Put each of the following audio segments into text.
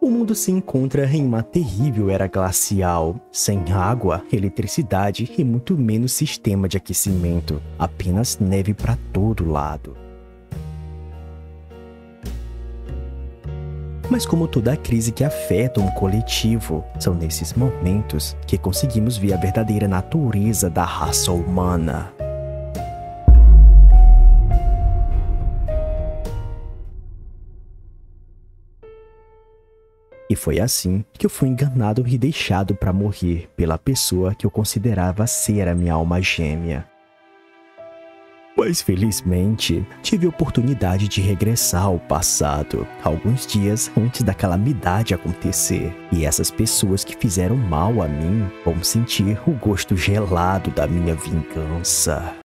O mundo se encontra em uma terrível era glacial, sem água, eletricidade e muito menos sistema de aquecimento, apenas neve para todo lado. Mas como toda crise que afeta um coletivo, são nesses momentos que conseguimos ver a verdadeira natureza da raça humana. E foi assim que eu fui enganado e deixado para morrer pela pessoa que eu considerava ser a minha alma gêmea. Mas felizmente, tive a oportunidade de regressar ao passado, alguns dias antes da calamidade acontecer. E essas pessoas que fizeram mal a mim vão sentir o gosto gelado da minha vingança.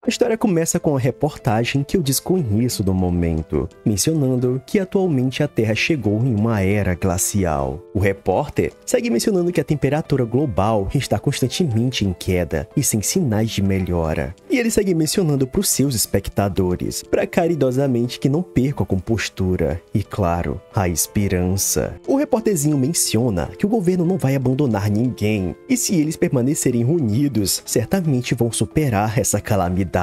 A história começa com a reportagem que eu desconheço no momento, mencionando que atualmente a Terra chegou em uma era glacial. O repórter segue mencionando que a temperatura global está constantemente em queda e sem sinais de melhora. E ele segue mencionando para os seus espectadores, para caridosamente que não percam a compostura e, claro, a esperança. O repórterzinho menciona que o governo não vai abandonar ninguém, e se eles permanecerem unidos, certamente vão superar essa calamidade.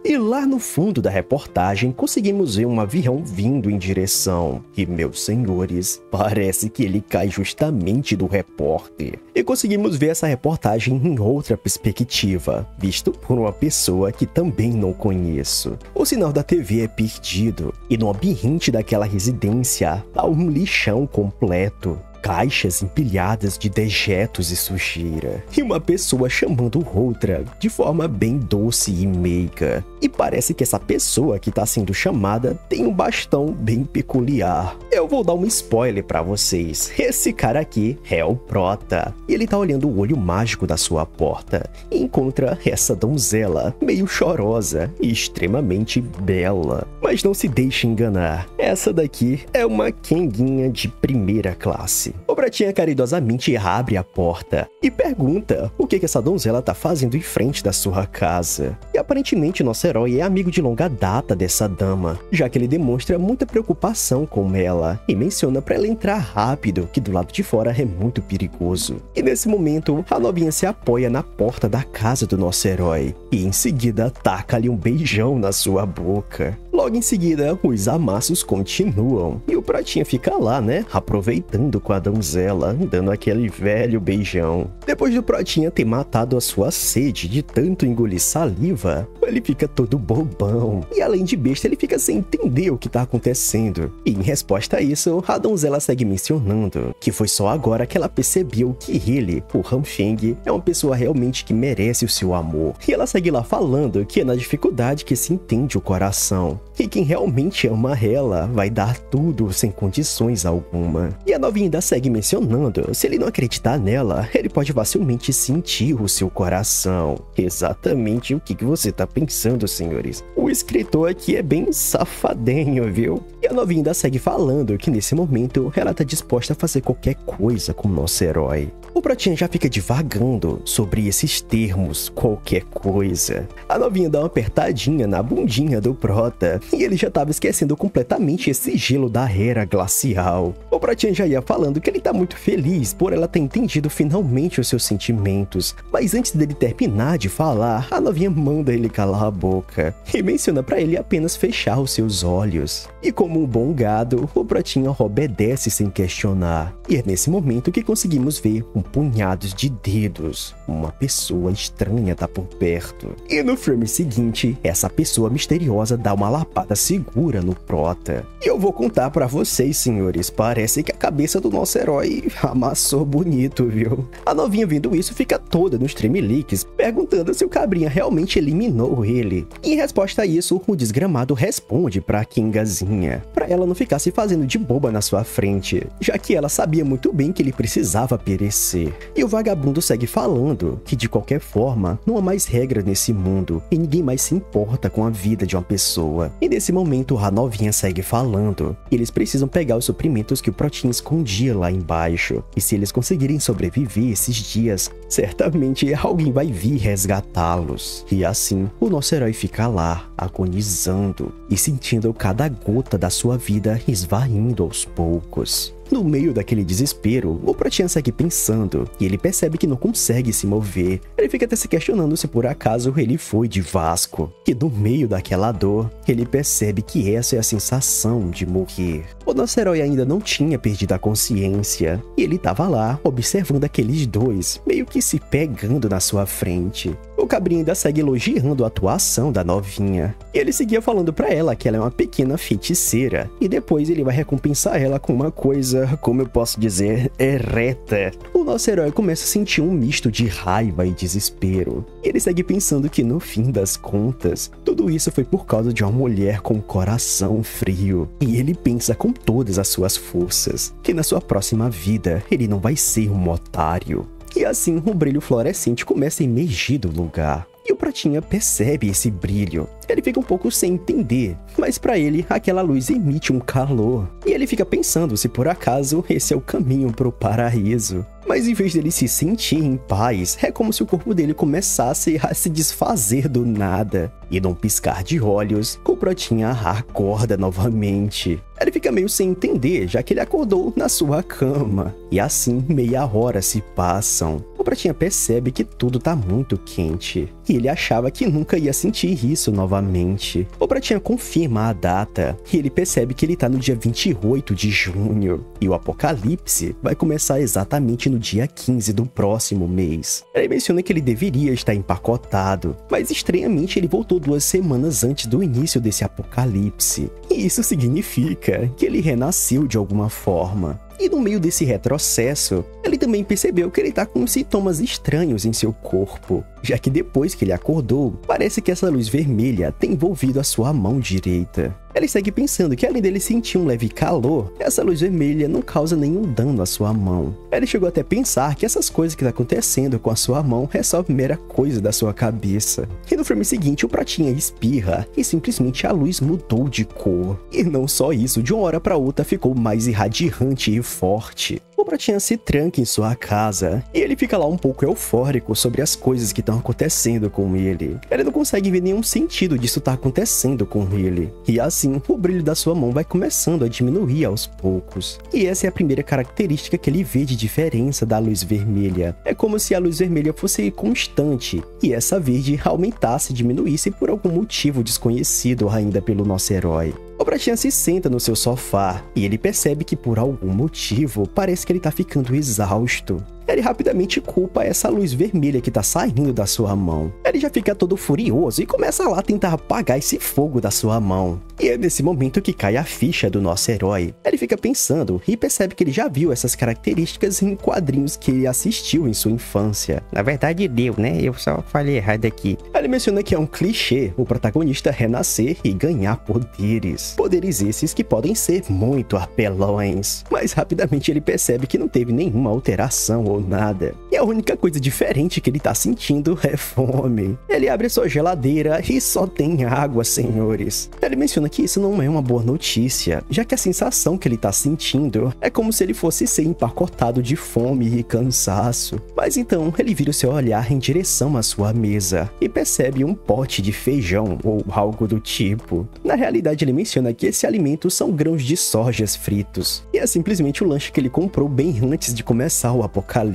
E lá no fundo da reportagem conseguimos ver um avião vindo em direção. E, meus senhores, parece que ele cai justamente do repórter. E conseguimos ver essa reportagem em outra perspectiva, visto por uma pessoa que também não conheço. O sinal da TV é perdido, e no ambiente daquela residência há um lixão completo. Caixas empilhadas de dejetos e sujeira, e uma pessoa chamando outra de forma bem doce e meiga. E parece que essa pessoa que está sendo chamada tem um bastão bem peculiar. Eu vou dar um spoiler para vocês. Esse cara aqui é o Prota. E ele tá olhando o olho mágico da sua porta e encontra essa donzela, meio chorosa e extremamente bela. Mas não se deixe enganar, essa daqui é uma quenguinha de primeira classe. O Pratinha caridosamente abre a porta e pergunta o que essa donzela tá fazendo em frente da sua casa. E aparentemente nosso herói é amigo de longa data dessa dama, já que ele demonstra muita preocupação com ela e menciona para ela entrar rápido, que do lado de fora é muito perigoso. E nesse momento, a novinha se apoia na porta da casa do nosso herói e em seguida taca-lhe um beijão na sua boca. Logo em seguida, os amassos continuam e o Pratinha fica lá, né, aproveitando com a donzela, dando aquele velho beijão. Depois do Pratinha ter matado a sua sede de tanto engolir saliva, ele fica todo bobão. E além de besta, ele fica sem entender o que tá acontecendo. E em resposta a isso, a donzela segue mencionando que foi só agora que ela percebeu que ele, o Hanfeng, é uma pessoa realmente que merece o seu amor. E ela segue lá falando que é na dificuldade que se entende o coração. E quem realmente ama ela vai dar tudo sem condições alguma. E a novinha ainda segue mencionando, se ele não acreditar nela, ele pode facilmente sentir o seu coração. Exatamente o que você tá pensando, senhores. O escritor aqui é bem safadinho, viu? E a novinha ainda segue falando que nesse momento ela tá disposta a fazer qualquer coisa com o nosso herói. O Pratinha já fica divagando sobre esses termos, qualquer coisa. A novinha dá uma apertadinha na bundinha do Prota e ele já tava esquecendo completamente esse gelo da era glacial. O Pratinha já ia falando que ele tá muito feliz por ela ter entendido finalmente os seus sentimentos, mas antes dele terminar de falar, a novinha manda ele calar a boca e menciona pra ele apenas fechar os seus olhos. E como um bom gado, o Pratinha obedece sem questionar. E é nesse momento que conseguimos ver um punhado de dedos. Uma pessoa estranha tá por perto. E no filme seguinte, essa pessoa misteriosa dá uma lapada segura no Prota. E eu vou contar pra vocês, senhores, parece que a cabeça do nosso herói amassou bonito, viu? A novinha vendo isso fica toda nos tremeliques, perguntando se o cabrinha realmente eliminou ele. E em resposta a isso, o desgramado responde pra Kingazinha novinha, para ela não ficar se fazendo de boba na sua frente, já que ela sabia muito bem que ele precisava perecer. E o vagabundo segue falando que de qualquer forma não há mais regras nesse mundo e ninguém mais se importa com a vida de uma pessoa. E nesse momento a novinha segue falando que eles precisam pegar os suprimentos que o Protinha escondia lá embaixo, e se eles conseguirem sobreviver esses dias, certamente alguém vai vir resgatá-los. E assim o nosso herói fica lá, agonizando e sentindo cada gota da sua vida esvaindo aos poucos. No meio daquele desespero, o Protinha segue pensando e ele percebe que não consegue se mover. Ele fica até se questionando se por acaso ele foi de Vasco. E no meio daquela dor, ele percebe que essa é a sensação de morrer. O nosso herói ainda não tinha perdido a consciência e ele estava lá observando aqueles dois, meio que se pegando na sua frente. O cabrinho ainda segue elogiando a atuação da novinha. E ele seguia falando pra ela que ela é uma pequena feiticeira. E depois ele vai recompensar ela com uma coisa, como eu posso dizer, erreta. O nosso herói começa a sentir um misto de raiva e desespero. E ele segue pensando que no fim das contas, tudo isso foi por causa de uma mulher com um coração frio. E ele pensa com todas as suas forças que na sua próxima vida ele não vai ser um otário. E assim, o brilho fluorescente começa a emergir do lugar. E o Protinha percebe esse brilho. Ele fica um pouco sem entender, mas para ele, aquela luz emite um calor. E ele fica pensando se por acaso esse é o caminho para o paraíso. Mas em vez dele se sentir em paz, é como se o corpo dele começasse a se desfazer do nada. E num piscar de olhos, o Protinha acorda novamente. Ele fica meio sem entender, já que ele acordou na sua cama. E assim, meia hora se passam. O Protinha percebe que tudo tá muito quente. E ele achava que nunca ia sentir isso novamente. O Protinha confirma a data. E ele percebe que ele tá no dia 28 de junho. E o apocalipse vai começar exatamente no dia 15 do próximo mês. Ele menciona que ele deveria estar empacotado, mas estranhamente ele voltou 2 semanas antes do início desse apocalipse. E isso significa que ele renasceu de alguma forma. E no meio desse retrocesso, ele também percebeu que ele tá com sintomas estranhos em seu corpo, já que depois que ele acordou, parece que essa luz vermelha tem envolvido a sua mão direita. Ele segue pensando que além dele sentir um leve calor, essa luz vermelha não causa nenhum dano à sua mão. Ele chegou até a pensar que essas coisas que tá acontecendo com a sua mão é só a primeira coisa da sua cabeça. E no filme seguinte, o Protinha espirra e simplesmente a luz mudou de cor. E não só isso, de uma hora para outra ficou mais irradiante e forte. O Protinha se tranca em sua casa e ele fica lá um pouco eufórico sobre as coisas que estão acontecendo com ele. Ele não consegue ver nenhum sentido disso estar acontecendo com ele. E assim, o brilho da sua mão vai começando a diminuir aos poucos. E essa é a primeira característica que ele vê de diferença da luz vermelha. É como se a luz vermelha fosse constante e essa verde aumentasse e diminuísse por algum motivo desconhecido ainda pelo nosso herói. O Protinha se senta no seu sofá e ele percebe que por algum motivo parece que ele tá ficando exausto. Ele rapidamente culpa essa luz vermelha que tá saindo da sua mão. Ele já fica todo furioso e começa lá a tentar apagar esse fogo da sua mão. E é nesse momento que cai a ficha do nosso herói. Ele fica pensando e percebe que ele já viu essas características em quadrinhos que ele assistiu em sua infância. Na verdade deu, né? Eu só falei errado aqui. Ele menciona que é um clichê o protagonista renascer e ganhar poderes. Poderes esses que podem ser muito apelões. Mas rapidamente ele percebe que não teve nenhuma alteração ou nada. E a única coisa diferente que ele tá sentindo é fome. Ele abre sua geladeira e só tem água, senhores. Ele menciona que isso não é uma boa notícia, já que a sensação que ele tá sentindo é como se ele fosse ser empacotado de fome e cansaço. Mas então ele vira o seu olhar em direção à sua mesa e percebe um pote de feijão ou algo do tipo. Na realidade ele menciona que esse alimento são grãos de sojas fritos. E é simplesmente o lanche que ele comprou bem antes de começar o apocalipse.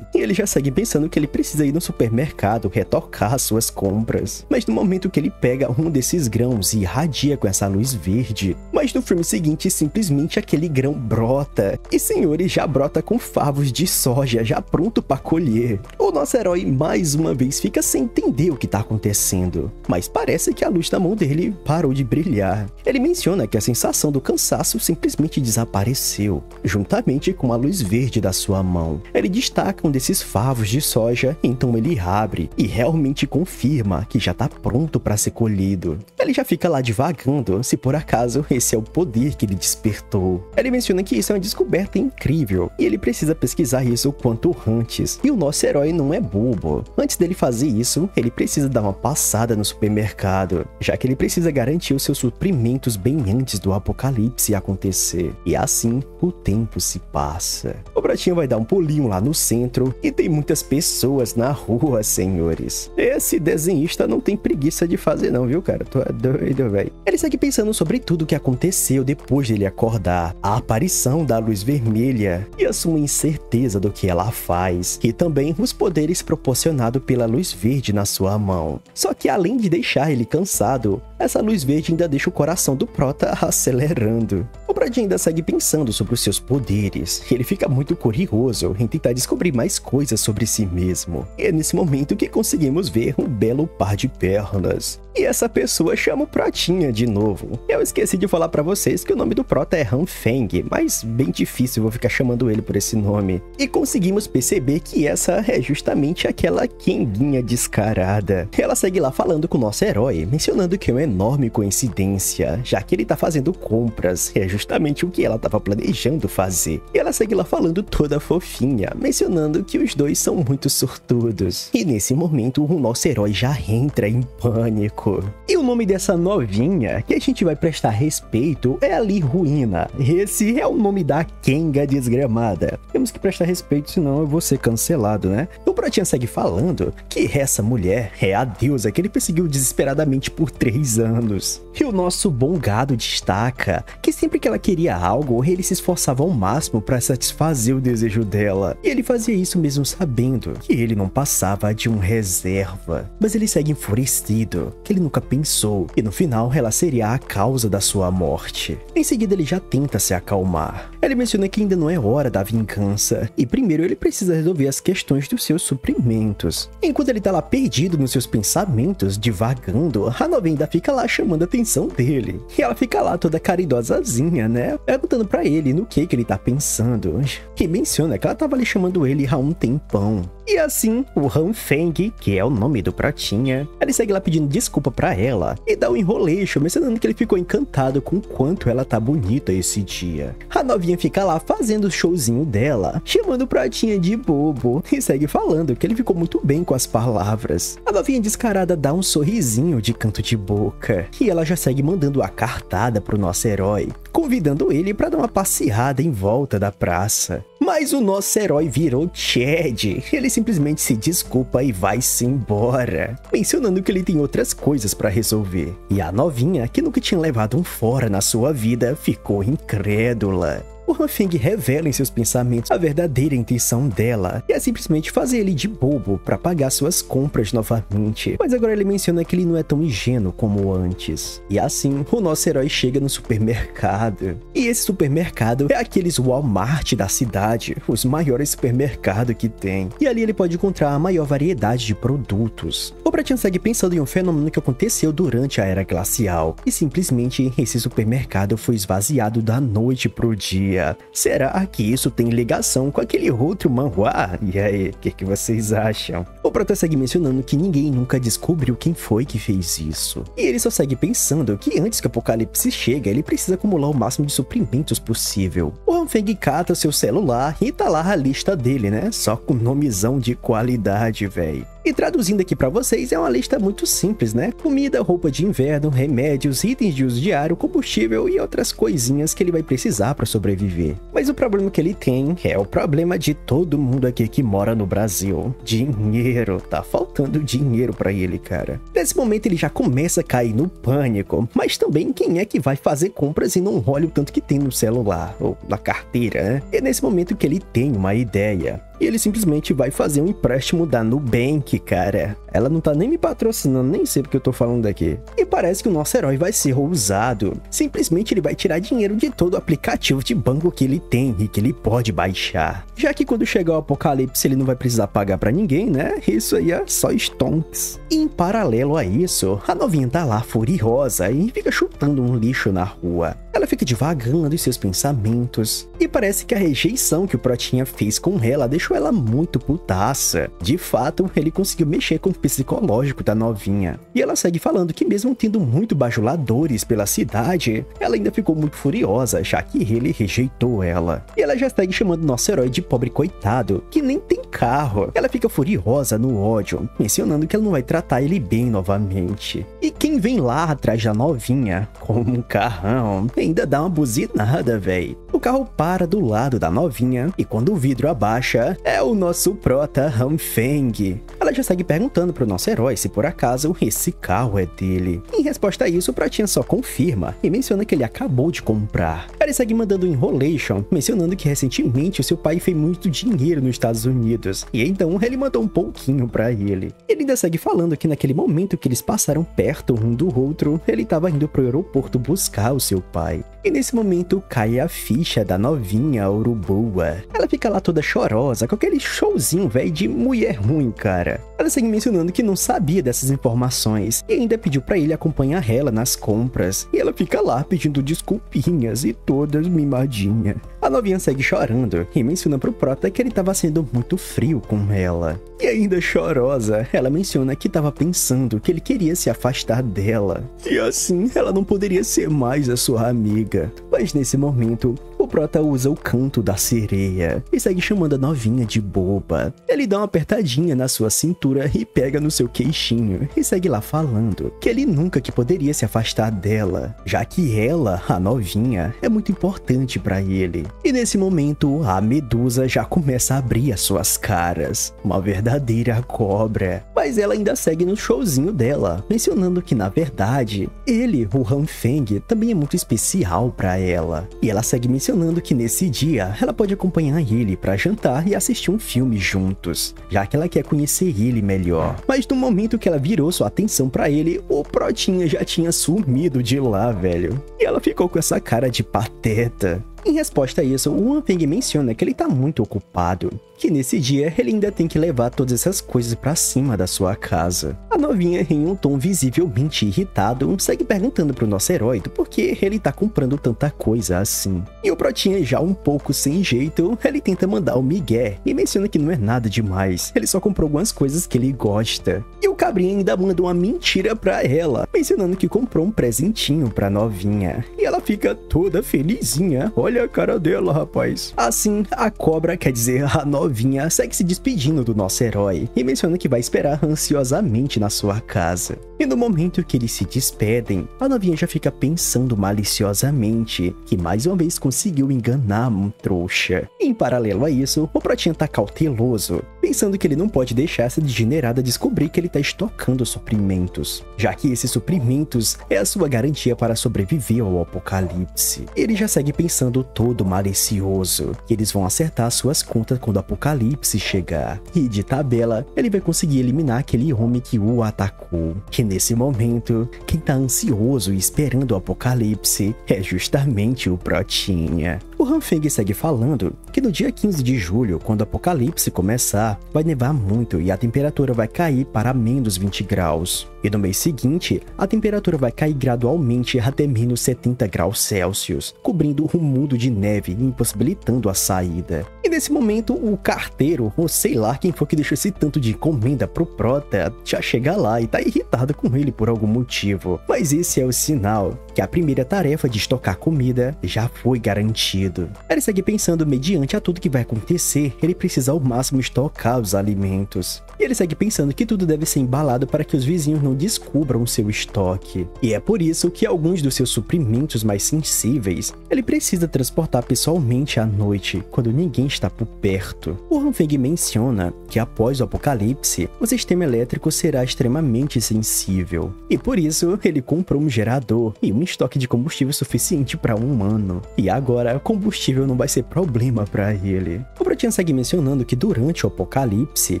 E ele já segue pensando que ele precisa ir no supermercado retocar suas compras. Mas no momento que ele pega um desses grãos e irradia com essa luz verde, mas no filme seguinte simplesmente aquele grão brota. E senhores, já brota com favos de soja já pronto para colher. O O nosso herói mais uma vez fica sem entender o que tá acontecendo, mas parece que a luz da mão dele parou de brilhar. Ele menciona que a sensação do cansaço simplesmente desapareceu, juntamente com a luz verde da sua mão. Ele destaca um desses favos de soja, então ele abre e realmente confirma que já tá pronto para ser colhido. Ele já fica lá divagando se por acaso esse é o poder que ele despertou. Ele menciona que isso é uma descoberta incrível e ele precisa pesquisar isso o quanto antes. E o nosso herói não é bobo. Antes dele fazer isso, ele precisa dar uma passada no supermercado, já que ele precisa garantir os seus suprimentos bem antes do apocalipse acontecer. E assim, o tempo se passa. O Pratinha vai dar um pulinho lá no centro e tem muitas pessoas na rua, senhores. Esse desenhista não tem preguiça de fazer não, viu, cara? Tu é doido, velho. Ele segue pensando sobre tudo o que aconteceu depois dele acordar, a aparição da luz vermelha e a sua incerteza do que ela faz, e também os poderes proporcionados pela luz verde na sua mão. Só que além de deixar ele cansado, essa luz verde ainda deixa o coração do Prota acelerando. O Pratinha ainda segue pensando sobre os seus poderes. Ele fica muito curioso em tentar descobrir mais coisas sobre si mesmo. E é nesse momento que conseguimos ver um belo par de pernas. E essa pessoa chama o Pratinha de novo. Eu esqueci de falar pra vocês que o nome do Prota é Han Feng, mas bem difícil vou ficar chamando ele por esse nome. E conseguimos perceber que essa é justamente aquela Kenguinha descarada. Ela segue lá falando com o nosso herói, mencionando que é uma enorme coincidência, já que ele tá fazendo compras, é justamente o que ela tava planejando fazer. E ela segue lá falando toda fofinha, mencionando que os dois são muito sortudos. E nesse momento o nosso herói já entra em pânico. E o nome dessa novinha que a gente vai prestar respeito é a Li Ruína. Esse é o nome da Kenga desgramada. Temos que prestar respeito, senão eu vou ser cancelado, né? O Pratinha segue falando que essa mulher é a deusa que ele perseguiu desesperadamente por 3 anos. E o nosso bom gado destaca que sempre que ela queria algo, ele se esforçava ao máximo para satisfazer o desejo dela. E ele fazia isso mesmo sabendo que ele não passava de um reserva. Mas ele segue enfurecido, que ele nunca pensou que no final ela seria a causa da sua morte. Em seguida ele já tenta se acalmar. Ele menciona que ainda não é hora da vingança, e primeiro ele precisa resolver as questões dos seus suprimentos. Enquanto ele tá lá perdido nos seus pensamentos, divagando, a novinha ainda fica lá chamando a atenção dele. E ela fica lá toda caridosazinha, né? Perguntando pra ele no que ele tá pensando. E menciona que ela tava ali chamando ele há um tempão. E assim, o Han Feng, que é o nome do Pratinha, ele segue lá pedindo desculpa pra ela e dá um enroleixo, mencionando que ele ficou encantado com o quanto ela tá bonita esse dia. A novinha fica lá fazendo o showzinho dela, chamando o Pratinha de bobo, e segue falando que ele ficou muito bem com as palavras. A novinha descarada dá um sorrisinho de canto de boca, e ela já segue mandando a cartada pro nosso herói, convidando ele pra dar uma passeada em volta da praça. Mas o nosso herói virou Chad. Ele simplesmente se desculpa e vai-se embora, mencionando que ele tem outras coisas pra resolver. E a novinha, que nunca tinha levado um fora na sua vida, ficou incrédula. O Han Feng revela em seus pensamentos a verdadeira intenção dela, e é simplesmente fazer ele de bobo para pagar suas compras novamente. Mas agora ele menciona que ele não é tão ingênuo como antes. E assim, o nosso herói chega no supermercado. E esse supermercado é aqueles Walmart da cidade, os maiores supermercados que tem. E ali ele pode encontrar a maior variedade de produtos. O Pratinha segue pensando em um fenômeno que aconteceu durante a Era Glacial, e simplesmente esse supermercado foi esvaziado da noite pro dia. Será que isso tem ligação com aquele outro manhwa? E aí, o que vocês acham? O Prota segue mencionando que ninguém nunca descobriu quem foi que fez isso. E ele só segue pensando que antes que o apocalipse chegue, ele precisa acumular o máximo de suprimentos possível. O Han Feng cata seu celular e tá lá a lista dele, né? Só com nomezão de qualidade, velho. E traduzindo aqui pra vocês, é uma lista muito simples, né? Comida, roupa de inverno, remédios, itens de uso diário, combustível e outras coisinhas que ele vai precisar pra sobreviver. Mas o problema que ele tem é o problema de todo mundo aqui que mora no Brasil. Dinheiro. Tá faltando dinheiro pra ele, cara. Nesse momento ele já começa a cair no pânico, mas também quem é que vai fazer compras e não olha o tanto que tem no celular, ou na carteira, né? É nesse momento que ele tem uma ideia. E ele simplesmente vai fazer um empréstimo da Nubank, cara. Ela não tá nem me patrocinando, nem sei porque eu tô falando aqui. E parece que o nosso herói vai ser ousado. Simplesmente ele vai tirar dinheiro de todo o aplicativo de banco que ele tem e que ele pode baixar. Já que quando chegar o apocalipse ele não vai precisar pagar pra ninguém, né? Isso aí é só stonks. E em paralelo a isso, a novinha tá lá furiosa e fica chutando um lixo na rua. Ela fica divagando em seus pensamentos. E parece que a rejeição que o Protinha fez com ela deixou ela muito putaça. De fato, ele conseguiu mexer com o psicológico da novinha. E ela segue falando que mesmo tendo muito bajuladores pela cidade, ela ainda ficou muito furiosa, já que ele rejeitou ela. E ela já segue chamando nosso herói de pobre coitado, que nem tem carro. Ela fica furiosa no ódio, mencionando que ela não vai tratar ele bem novamente. E quem vem lá atrás da novinha, com um carrão, ainda dá uma buzinada, véi. O carro para do lado da novinha e quando o vidro abaixa, é o nosso prota Hanfeng. Ela já segue perguntando pro nosso herói se por acaso esse carro é dele. Em resposta a isso, o Protinha só confirma e menciona que ele acabou de comprar. Ela segue mandando um enrolation, mencionando que recentemente o seu pai fez muito dinheiro nos Estados Unidos e então ele mandou um pouquinho pra ele. Ele ainda segue falando que naquele momento que eles passaram perto um do outro, ele estava indo pro aeroporto buscar o seu pai. E nesse momento cai a ficha da novinha uruboa. Ela fica lá toda chorosa, com aquele showzinho velho de mulher ruim, cara. Ela segue mencionando que não sabia dessas informações e ainda pediu pra ele acompanhar ela nas compras. E ela fica lá pedindo desculpinhas e todas mimadinha. A novinha segue chorando e menciona pro prota que ele tava sendo muito frio com ela. E ainda chorosa, ela menciona que tava pensando que ele queria se afastar dela. E assim, ela não poderia ser mais a sua amiga. Mas nesse momento, o prota usa o canto da sereia e segue chamando a novinha de boba. Ele dá uma apertadinha na sua cintura e pega no seu queixinho e segue lá falando que ele nunca que poderia se afastar dela, já que ela, a novinha, é muito importante pra ele. E nesse momento, a Medusa já começa a abrir as suas caras, uma verdadeira cobra. Mas ela ainda segue no showzinho dela, mencionando que na verdade, ele, o Hanfeng, também é muito especial pra ela. E ela segue mencionando que nesse dia, ela pode acompanhar ele pra jantar e assistir um filme juntos, já que ela quer conhecer ele melhor. Mas no momento que ela virou sua atenção pra ele, o Protinha já tinha sumido de lá, velho. E ela ficou com essa cara de pateta. Em resposta a isso, o Hanfeng menciona que ele tá muito ocupado, que nesse dia ele ainda tem que levar todas essas coisas pra cima da sua casa. A novinha, em um tom visivelmente irritado, segue perguntando pro nosso herói do porquê ele tá comprando tanta coisa assim. E o Protinha, já um pouco sem jeito, ele tenta mandar o migué e menciona que não é nada demais, ele só comprou algumas coisas que ele gosta. E o cabrinha ainda manda uma mentira pra ela, mencionando que comprou um presentinho pra novinha. E ela fica toda felizinha. Olha a cara dela, rapaz. Assim, a cobra, quer dizer, a novinha, segue se despedindo do nosso herói e menciona que vai esperar ansiosamente na sua casa. E no momento que eles se despedem, a novinha já fica pensando maliciosamente que mais uma vez conseguiu enganar um trouxa. E em paralelo a isso, o Protinha tá cauteloso, pensando que ele não pode deixar essa degenerada descobrir que ele tá estocando suprimentos, já que esses suprimentos é a sua garantia para sobreviver ao apocalipse. Ele já segue pensando todo malicioso que eles vão acertar suas contas quando o apocalipse chegar. E de tabela, ele vai conseguir eliminar aquele homem que o atacou. Que nesse momento, quem tá ansioso e esperando o apocalipse é justamente o Protinha. O Hanfeng segue falando que no dia 15 de julho, quando o apocalipse começar, vai nevar muito e a temperatura vai cair para menos 20 graus. E no mês seguinte, a temperatura vai cair gradualmente até menos 70 graus Celsius, cobrindo o mundo de neve e impossibilitando a saída. E nesse momento, o carteiro, ou sei lá quem for que deixou esse tanto de encomenda pro Prota, já chega lá e tá irritado com ele por algum motivo. Mas esse é o sinal que a primeira tarefa de estocar comida já foi garantido. Ele segue pensando, mediante a tudo que vai acontecer, ele precisa ao máximo estocar os alimentos. E ele segue pensando que tudo deve ser embalado para que os vizinhos não descubram o seu estoque. E é por isso que alguns dos seus suprimentos mais sensíveis, ele precisa transportar pessoalmente à noite, quando ninguém está por perto. O Hanfeng menciona que após o apocalipse, o sistema elétrico será extremamente sensível. E por isso, ele comprou um gerador e um estoque de combustível suficiente para um ano. E agora, combustível não vai ser problema para ele. O Protinha segue mencionando que durante o apocalipse,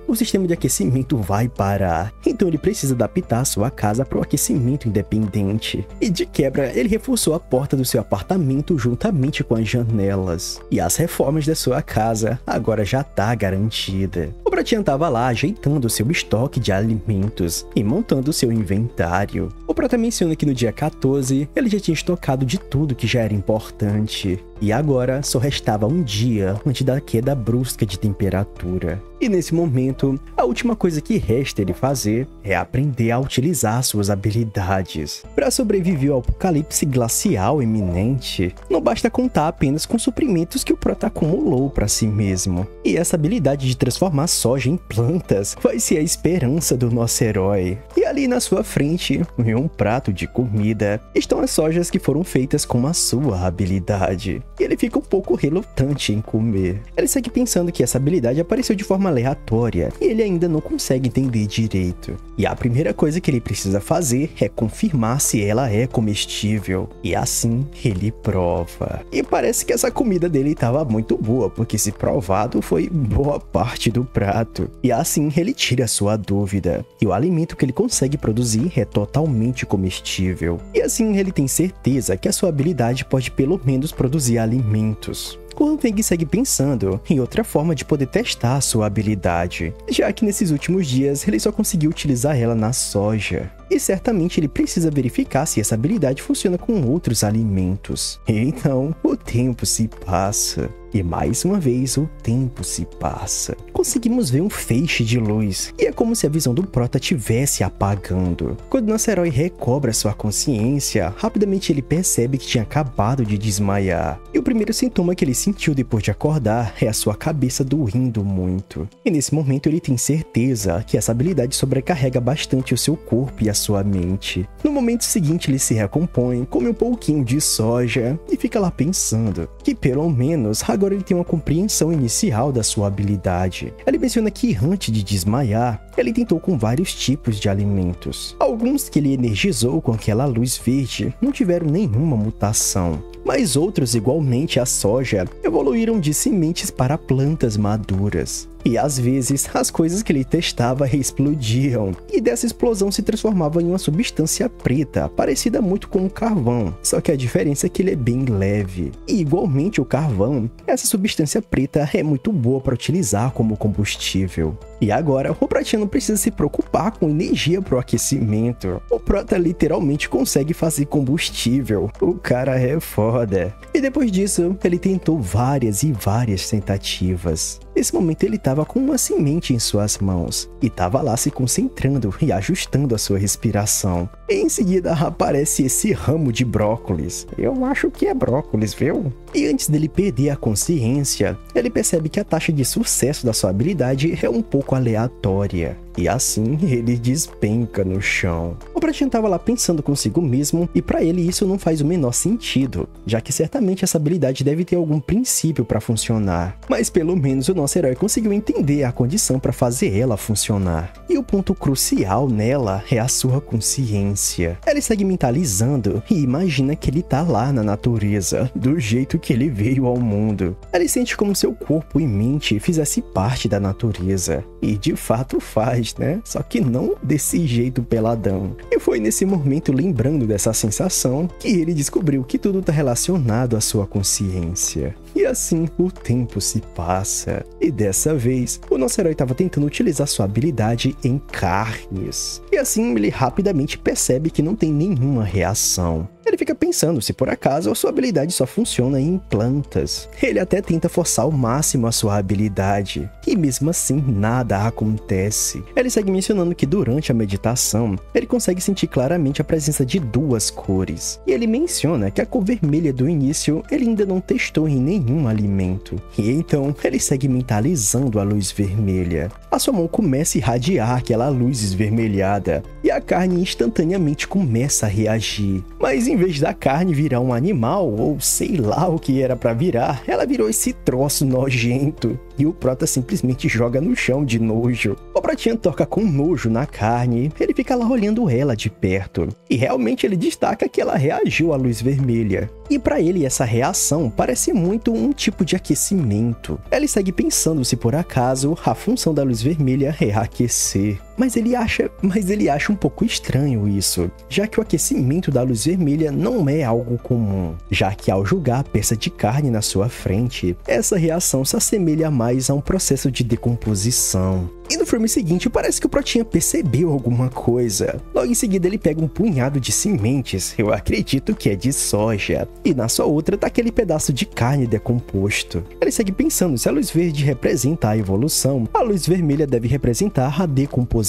o sistema de aquecimento vai parar. Então ele precisa adaptar sua casa para o aquecimento independente. E de quebra, ele reforçou a porta do seu apartamento juntamente com as janelas. E as reformas da sua casa agora já tá garantida. O Pratinha tava lá ajeitando seu estoque de alimentos e montando seu inventário. O Prata menciona que no dia 14, ele já tinha estocado de tudo que já era importante. E agora só restava um dia antes da queda brusca de temperatura. E nesse momento, a última coisa que resta ele fazer é aprender a utilizar suas habilidades. Para sobreviver ao apocalipse glacial iminente, não basta contar apenas com suprimentos que o Prota acumulou para si mesmo. E essa habilidade de transformar soja em plantas vai ser a esperança do nosso herói. E ali na sua frente, em um prato de comida, estão as sojas que foram feitas com a sua habilidade. E ele fica um pouco relutante em comer. Ele segue pensando que essa habilidade apareceu de forma aleatória e ele ainda não consegue entender direito. E a primeira coisa que ele precisa fazer é confirmar se ela é comestível. E assim ele prova. E parece que essa comida dele estava muito boa, porque se provado foi boa parte do prato. E assim ele tira sua dúvida. E o alimento que ele consegue produzir é totalmente comestível. E assim ele tem certeza que a sua habilidade pode pelo menos produzir alimentos. O Feng segue pensando em outra forma de poder testar a sua habilidade, já que nesses últimos dias ele só conseguiu utilizar ela na soja. E certamente ele precisa verificar se essa habilidade funciona com outros alimentos. Então, o tempo se passa. E mais uma vez, o tempo se passa. Conseguimos ver um feixe de luz, e é como se a visão do Prota estivesse apagando. Quando nosso herói recobra sua consciência, rapidamente ele percebe que tinha acabado de desmaiar. E o primeiro sintoma que ele sentiu depois de acordar é a sua cabeça doendo muito. E nesse momento ele tem certeza que essa habilidade sobrecarrega bastante o seu corpo e a sua mente. No momento seguinte ele se recompõe, come um pouquinho de soja e fica lá pensando que pelo menos agora ele tem uma compreensão inicial da sua habilidade. Ele menciona que antes de desmaiar, ele tentou com vários tipos de alimentos. Alguns que ele energizou com aquela luz verde não tiveram nenhuma mutação, mas outros, igualmente a soja, evoluíram de sementes para plantas maduras. E às vezes, as coisas que ele testava explodiam, e dessa explosão se transformava em uma substância preta, parecida muito com o carvão, só que a diferença é que ele é bem leve. E igualmente o carvão, essa substância preta é muito boa para utilizar como combustível. E agora, o Pratinha não precisa se preocupar com energia para o aquecimento. O Prota literalmente consegue fazer combustível. O cara é foda. E depois disso, ele tentou várias e várias tentativas. Nesse momento ele estava com uma semente em suas mãos e estava lá se concentrando e ajustando a sua respiração. E em seguida aparece esse ramo de brócolis. Eu acho que é brócolis, viu? E antes dele perder a consciência, ele percebe que a taxa de sucesso da sua habilidade é um pouco aleatória. E assim ele despenca no chão. O Pratinha estava lá pensando consigo mesmo e para ele isso não faz o menor sentido, já que certamente essa habilidade deve ter algum princípio para funcionar. Mas pelo menos o nosso herói conseguiu entender a condição para fazer ela funcionar. E o ponto crucial nela é a sua consciência. Ele segue mentalizando e imagina que ele tá lá na natureza, do jeito que ele veio ao mundo. Ele sente como seu corpo e mente fizesse parte da natureza. E de fato faz, né? Só que não desse jeito peladão. E foi nesse momento, lembrando dessa sensação, que ele descobriu que tudo está relacionado à sua consciência. E assim o tempo se passa. E dessa vez, o nosso herói estava tentando utilizar sua habilidade em carnes. E assim ele rapidamente percebe que não tem nenhuma reação. Ele fica pensando se por acaso a sua habilidade só funciona em plantas. Ele até tenta forçar ao máximo a sua habilidade, e mesmo assim nada acontece. Ele segue mencionando que durante a meditação, ele consegue sentir claramente a presença de duas cores. E ele menciona que a cor vermelha do início ele ainda não testou em nenhum alimento. E então ele segue mentalizando a luz vermelha. A sua mão começa a irradiar aquela luz esvermelhada, e a carne instantaneamente começa a reagir. Mas em vez da carne virar um animal, ou sei lá o que era pra virar, ela virou esse troço nojento. e o Prota simplesmente joga no chão de nojo. O Protinha toca com nojo na carne, ele fica lá olhando ela de perto. E realmente ele destaca que ela reagiu à luz vermelha. E pra ele essa reação parece muito um tipo de aquecimento. Ele segue pensando se por acaso a função da luz vermelha é aquecer. Mas ele acha um pouco estranho isso, já que o aquecimento da luz vermelha não é algo comum, já que ao jogar a peça de carne na sua frente, essa reação se assemelha mais a um processo de decomposição. E no filme seguinte parece que o Protinha percebeu alguma coisa. Logo em seguida ele pega um punhado de sementes, eu acredito que é de soja, e na sua outra tá aquele pedaço de carne decomposto. Ele segue pensando se a luz verde representa a evolução, a luz vermelha deve representar a decomposição.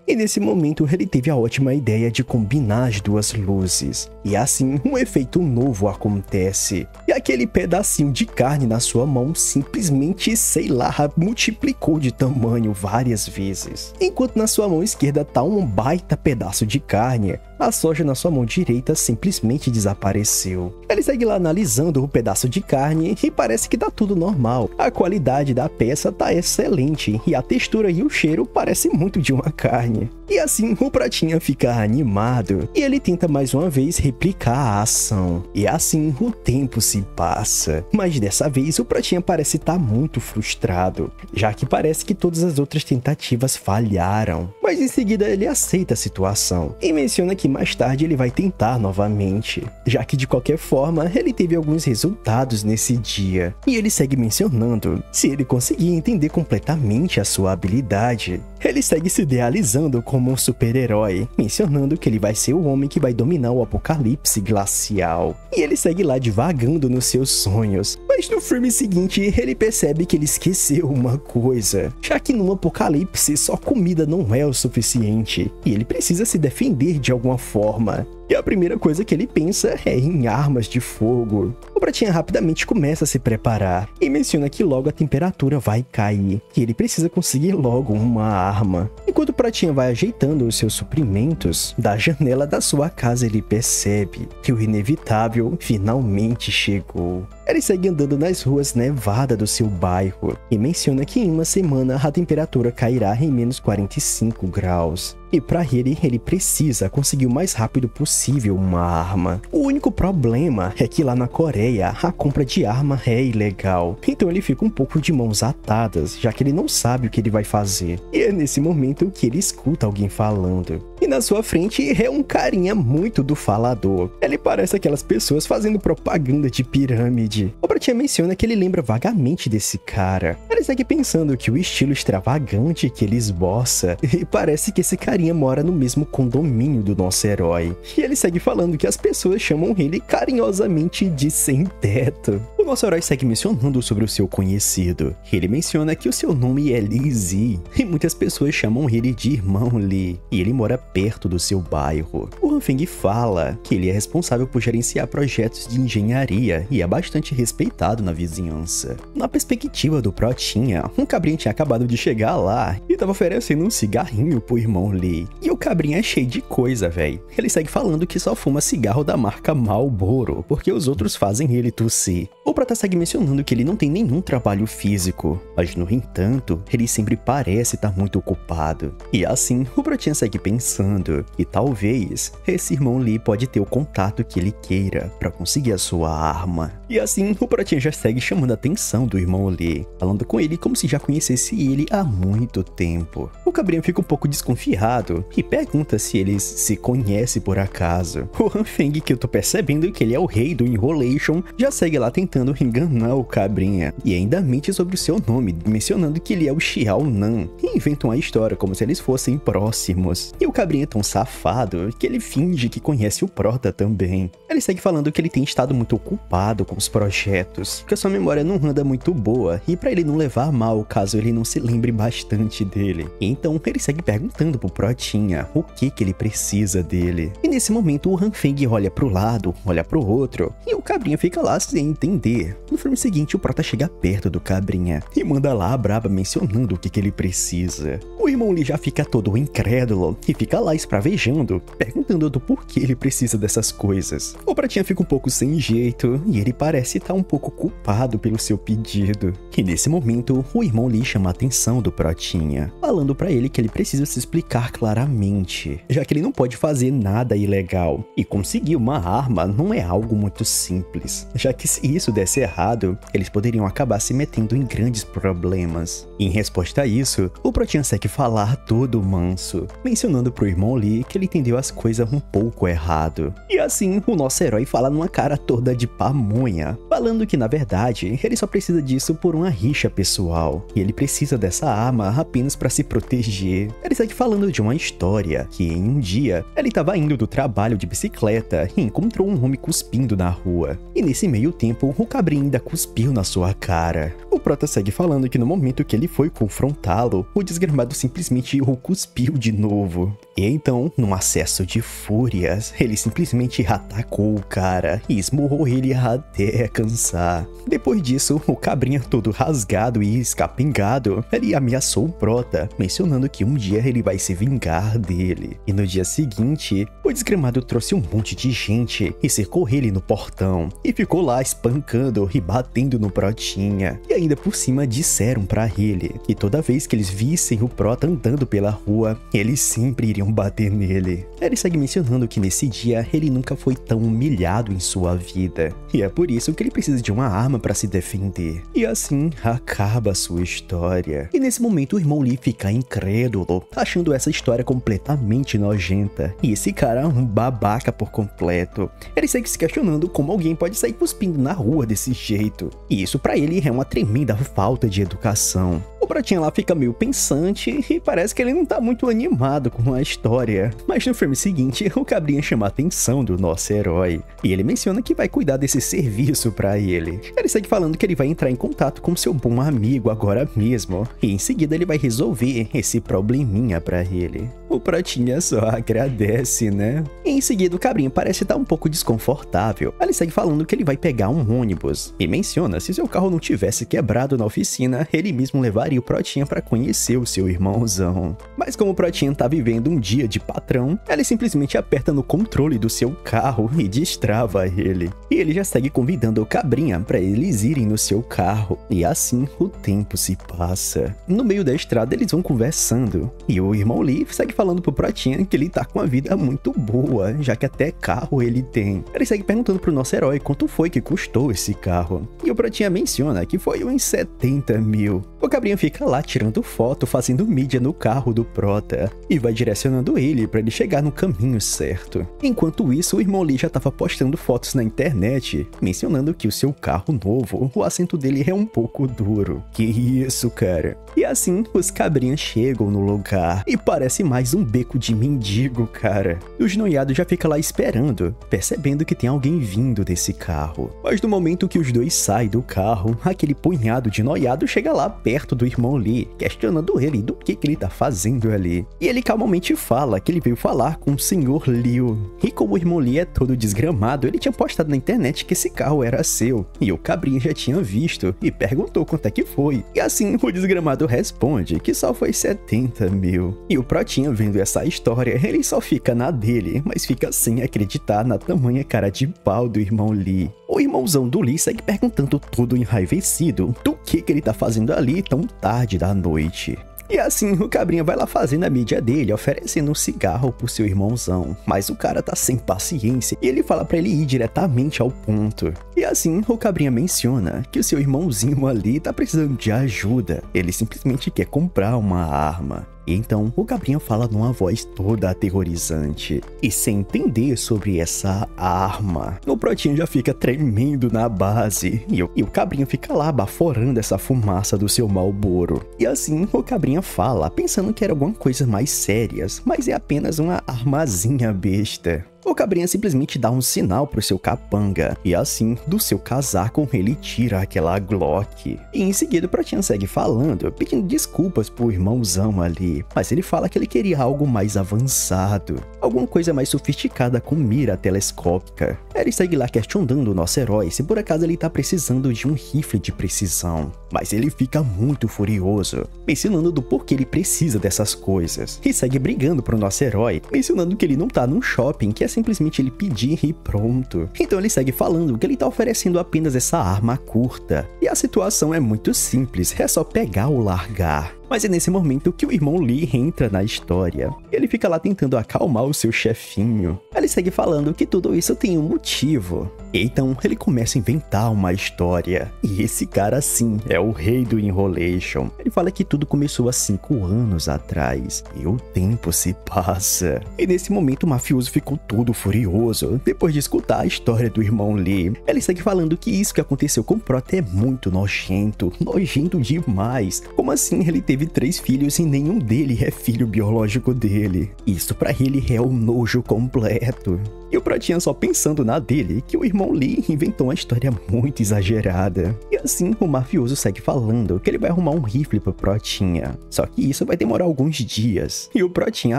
E nesse momento ele teve a ótima ideia de combinar as duas luzes. E assim um efeito novo acontece. E aquele pedacinho de carne na sua mão simplesmente, sei lá, multiplicou de tamanho várias vezes. Enquanto na sua mão esquerda tá um baita pedaço de carne, a soja na sua mão direita simplesmente desapareceu. Ele segue lá analisando o pedaço de carne e parece que tá tudo normal. A qualidade da peça tá excelente e a textura e o cheiro parecem muito de uma carne. E assim o Protinha fica animado e ele tenta mais uma vez replicar a ação. E assim o tempo se passa. Mas dessa vez o Protinha parece estar muito frustrado, já que parece que todas as outras tentativas falharam. Mas em seguida ele aceita a situação e menciona que mais tarde ele vai tentar novamente, já que de qualquer forma ele teve alguns resultados nesse dia. E ele segue mencionando, se ele conseguir entender completamente a sua habilidade, ele segue se idealizando como um super-herói, mencionando que ele vai ser o homem que vai dominar o apocalipse glacial. E ele segue lá divagando nos seus sonhos, mas no filme seguinte ele percebe que ele esqueceu uma coisa, já que no apocalipse só comida não é o suficiente, e ele precisa se defender de alguma forma. E a primeira coisa que ele pensa é em armas de fogo. O Protinha rapidamente começa a se preparar e menciona que logo a temperatura vai cair, que ele precisa conseguir logo uma arma. Enquanto o Protinha vai ajeitando os seus suprimentos, da janela da sua casa ele percebe que o inevitável finalmente chegou. Ele segue andando nas ruas nevadas do seu bairro e menciona que em uma semana a temperatura cairá em menos 45 graus. E para ele precisa conseguir o mais rápido possível uma arma. O único problema é que lá na Coreia a compra de arma é ilegal. Então ele fica um pouco de mãos atadas, já que ele não sabe o que ele vai fazer. E é nesse momento que ele escuta alguém falando. E na sua frente é um carinha muito do falador. Ele parece aquelas pessoas fazendo propaganda de pirâmide. O Protinha menciona que ele lembra vagamente desse cara. Ele segue pensando que o estilo extravagante que ele esboça, e parece que esse carinha mora no mesmo condomínio do nosso herói. E ele segue falando que as pessoas chamam ele carinhosamente de sem teto. O nosso herói segue mencionando sobre o seu conhecido. Ele menciona que o seu nome é Lee Zi, e muitas pessoas chamam ele de Irmão Lee, e ele mora perto do seu bairro. O Hanfeng fala que ele é responsável por gerenciar projetos de engenharia e é bastante respeitado na vizinhança. Na perspectiva do Protinha, um cabrinha tinha acabado de chegar lá e tava oferecendo um cigarrinho pro Irmão Lee. E o cabrinha é cheio de coisa, véi. Ele segue falando que só fuma cigarro da marca Marlboro, porque os outros fazem ele tossir. O Prota segue mencionando que ele não tem nenhum trabalho físico, mas no entanto, ele sempre parece estar muito ocupado. E assim, o Protinha segue pensando que talvez esse Irmão Lee pode ter o contato que ele queira para conseguir a sua arma. E assim, o Protinha já segue chamando a atenção do Irmão Lee, falando com ele como se já conhecesse ele há muito tempo. O cabrinha fica um pouco desconfiado e pergunta se eles se conhecem por acaso. O Hanfeng, que eu tô percebendo que ele é o rei do Enrolation, já segue lá tentando enganar o cabrinha e ainda mente sobre o seu nome, mencionando que ele é o Xiao Nan, e inventa uma história como se eles fossem próximos. E o cabrinha é tão safado que ele finge que conhece o Prota também. Ele segue falando que ele tem estado muito ocupado com os projetos, que a sua memória não anda muito boa e pra ele não levar a mal caso ele não se lembre bastante dele. E então ele segue perguntando pro Protinha o que ele precisa dele. E nesse momento o Hanfeng olha pro lado, olha pro outro, e o cabrinha fica lá sem entender Lee. No filme seguinte, o prota chega perto do cabrinha e manda lá a braba mencionando o que ele precisa. O irmão Lee já fica todo incrédulo e fica lá espravejando, perguntando do porquê ele precisa dessas coisas. O pratinha fica um pouco sem jeito e ele parece estar um pouco culpado pelo seu pedido. E nesse momento, o irmão Lee chama a atenção do protinha, falando pra ele que ele precisa se explicar claramente, já que ele não pode fazer nada ilegal. E conseguir uma arma não é algo muito simples, já que se isso desse errado, eles poderiam acabar se metendo em grandes problemas. Em resposta a isso, o protinha segue falar todo manso, mencionando pro irmão Lee que ele entendeu as coisas um pouco errado. E assim, o nosso herói fala numa cara toda de pamonha, falando que na verdade, ele só precisa disso por uma rixa pessoal, e ele precisa dessa arma apenas para se proteger. Ele segue falando de uma história, que em um dia, ele estava indo do trabalho de bicicleta e encontrou um homem cuspindo na rua. E nesse meio tempo, o cabrinho ainda cuspiu na sua cara. O prota segue falando que no momento que ele foi confrontá-lo, o desgramado simplesmente o cuspiu de novo. E então, num acesso de fúrias, ele simplesmente atacou o cara e esmurrou ele até cansar. Depois disso, o cabrinha todo rasgado e escapingado, ele ameaçou o prota, mencionando que um dia ele vai se vingar dele. E no dia seguinte, o desgramado trouxe um monte de gente e cercou ele no portão, e ficou lá espancando e batendo no protinha. E ainda por cima disseram pra ele que toda vez que eles vissem o prota andando pela rua, eles sempre iriam bater nele. Ele segue mencionando que nesse dia ele nunca foi tão humilhado em sua vida, e é por isso que ele precisa de uma arma para se defender. E assim acaba a sua história. E nesse momento o irmão Lee fica incrédulo, achando essa história completamente nojenta, e esse cara é um babaca por completo. Ele segue se questionando como alguém pode sair cuspindo na rua desse jeito, e isso pra ele é uma tremenda falta de educação. O pratinha lá fica meio pensante e parece que ele não tá muito animado com a história. Mas no filme seguinte, o cabrinha chama a atenção do nosso herói, e ele menciona que vai cuidar desse serviço pra ele. Ele segue falando que ele vai entrar em contato com seu bom amigo agora mesmo, e em seguida ele vai resolver esse probleminha pra ele. O pratinha só agradece, né? E em seguida o cabrinha parece estar um pouco desconfortável. Ele segue falando que ele vai pegar um ônibus, e menciona se seu carro não tivesse quebrado na oficina, ele mesmo levaria o protinha pra conhecer o seu irmãozão. Mas como o protinha tá vivendo um dia de patrão, ele simplesmente aperta no controle do seu carro e destrava ele. E ele já segue convidando o cabrinha pra eles irem no seu carro, e assim o tempo se passa. No meio da estrada eles vão conversando, e o irmão Lee segue falando pro protinha que ele tá com uma vida muito boa, já que até carro ele tem. Ele segue perguntando pro nosso herói quanto foi que custou esse carro, e o protinha menciona que foi uns 70 mil. O cabrinha fica lá tirando foto, fazendo mídia no carro do prota, e vai direcionando ele pra ele chegar no caminho certo. Enquanto isso, o irmão Lee já tava postando fotos na internet, mencionando que o seu carro novo, o assento dele é um pouco duro. Que isso, cara? E assim, os cabrinhas chegam no lugar, e parece mais um beco de mendigo, cara. Os noiados já ficam lá esperando, percebendo que tem alguém vindo desse carro. Mas no momento que os dois saem do carro, aquele punhado de noiado chega lá perto do irmão Lee, questionando ele do que ele tá fazendo ali. E ele calmamente fala que ele veio falar com o Sr. Liu. E como o irmão Lee é todo desgramado, ele tinha postado na internet que esse carro era seu. E o cabrinha já tinha visto e perguntou quanto é que foi. E assim o desgramado responde que só foi 70 mil. E o protinha, vendo essa história, ele só fica na dele, mas fica sem acreditar na tamanha cara de pau do irmão Lee. O irmãozão do Lee segue perguntando todo enraivecido do que ele tá fazendo ali tão tarde da noite. E assim, o cabrinha vai lá fazendo a mídia dele, oferecendo um cigarro pro seu irmãozão. Mas o cara tá sem paciência e ele fala pra ele ir diretamente ao ponto. E assim, o cabrinha menciona que o seu irmãozinho ali tá precisando de ajuda. Ele simplesmente quer comprar uma arma. E então, o cabrinha fala numa voz toda aterrorizante e sem entender sobre essa arma. O protinha já fica tremendo na base e o cabrinha fica lá baforando essa fumaça do seu Marlboro. E assim, o cabrinha fala, pensando que era alguma coisa mais sérias, mas é apenas uma armazinha besta. O O cabrinha simplesmente dá um sinal pro seu capanga, e assim, do seu casaco, ele tira aquela Glock. E em seguida o Protinha segue falando, pedindo desculpas pro irmãozão ali, mas ele fala que ele queria algo mais avançado, alguma coisa mais sofisticada com mira telescópica. Ele segue lá questionando o nosso herói se por acaso ele tá precisando de um rifle de precisão, mas ele fica muito furioso, mencionando do porquê ele precisa dessas coisas, e segue brigando pro nosso herói, mencionando que ele não tá num shopping, que é simplesmente ele pedir e pronto. Então ele segue falando que ele tá oferecendo apenas essa arma curta, e a situação é muito simples, é só pegar ou largar. Mas é nesse momento que o irmão Lee entra na história. Ele fica lá tentando acalmar o seu chefinho. Ele segue falando que tudo isso tem um motivo. Então ele começa a inventar uma história. E esse cara sim é o rei do enrolation. Ele fala que tudo começou há 5 anos atrás. E o tempo se passa. E nesse momento o mafioso ficou todo furioso depois de escutar a história do irmão Lee. Ele segue falando que isso que aconteceu com o Prota é muito nojento. Nojento demais. Como assim ele teve 3 filhos e nenhum dele é filho biológico dele? Isso pra ele é o nojo completo. E o Protinha só pensando na dele que o irmão Lee inventou uma história muito exagerada. E assim o mafioso segue falando que ele vai arrumar um rifle pro Protinha. Só que isso vai demorar alguns dias. E o Protinha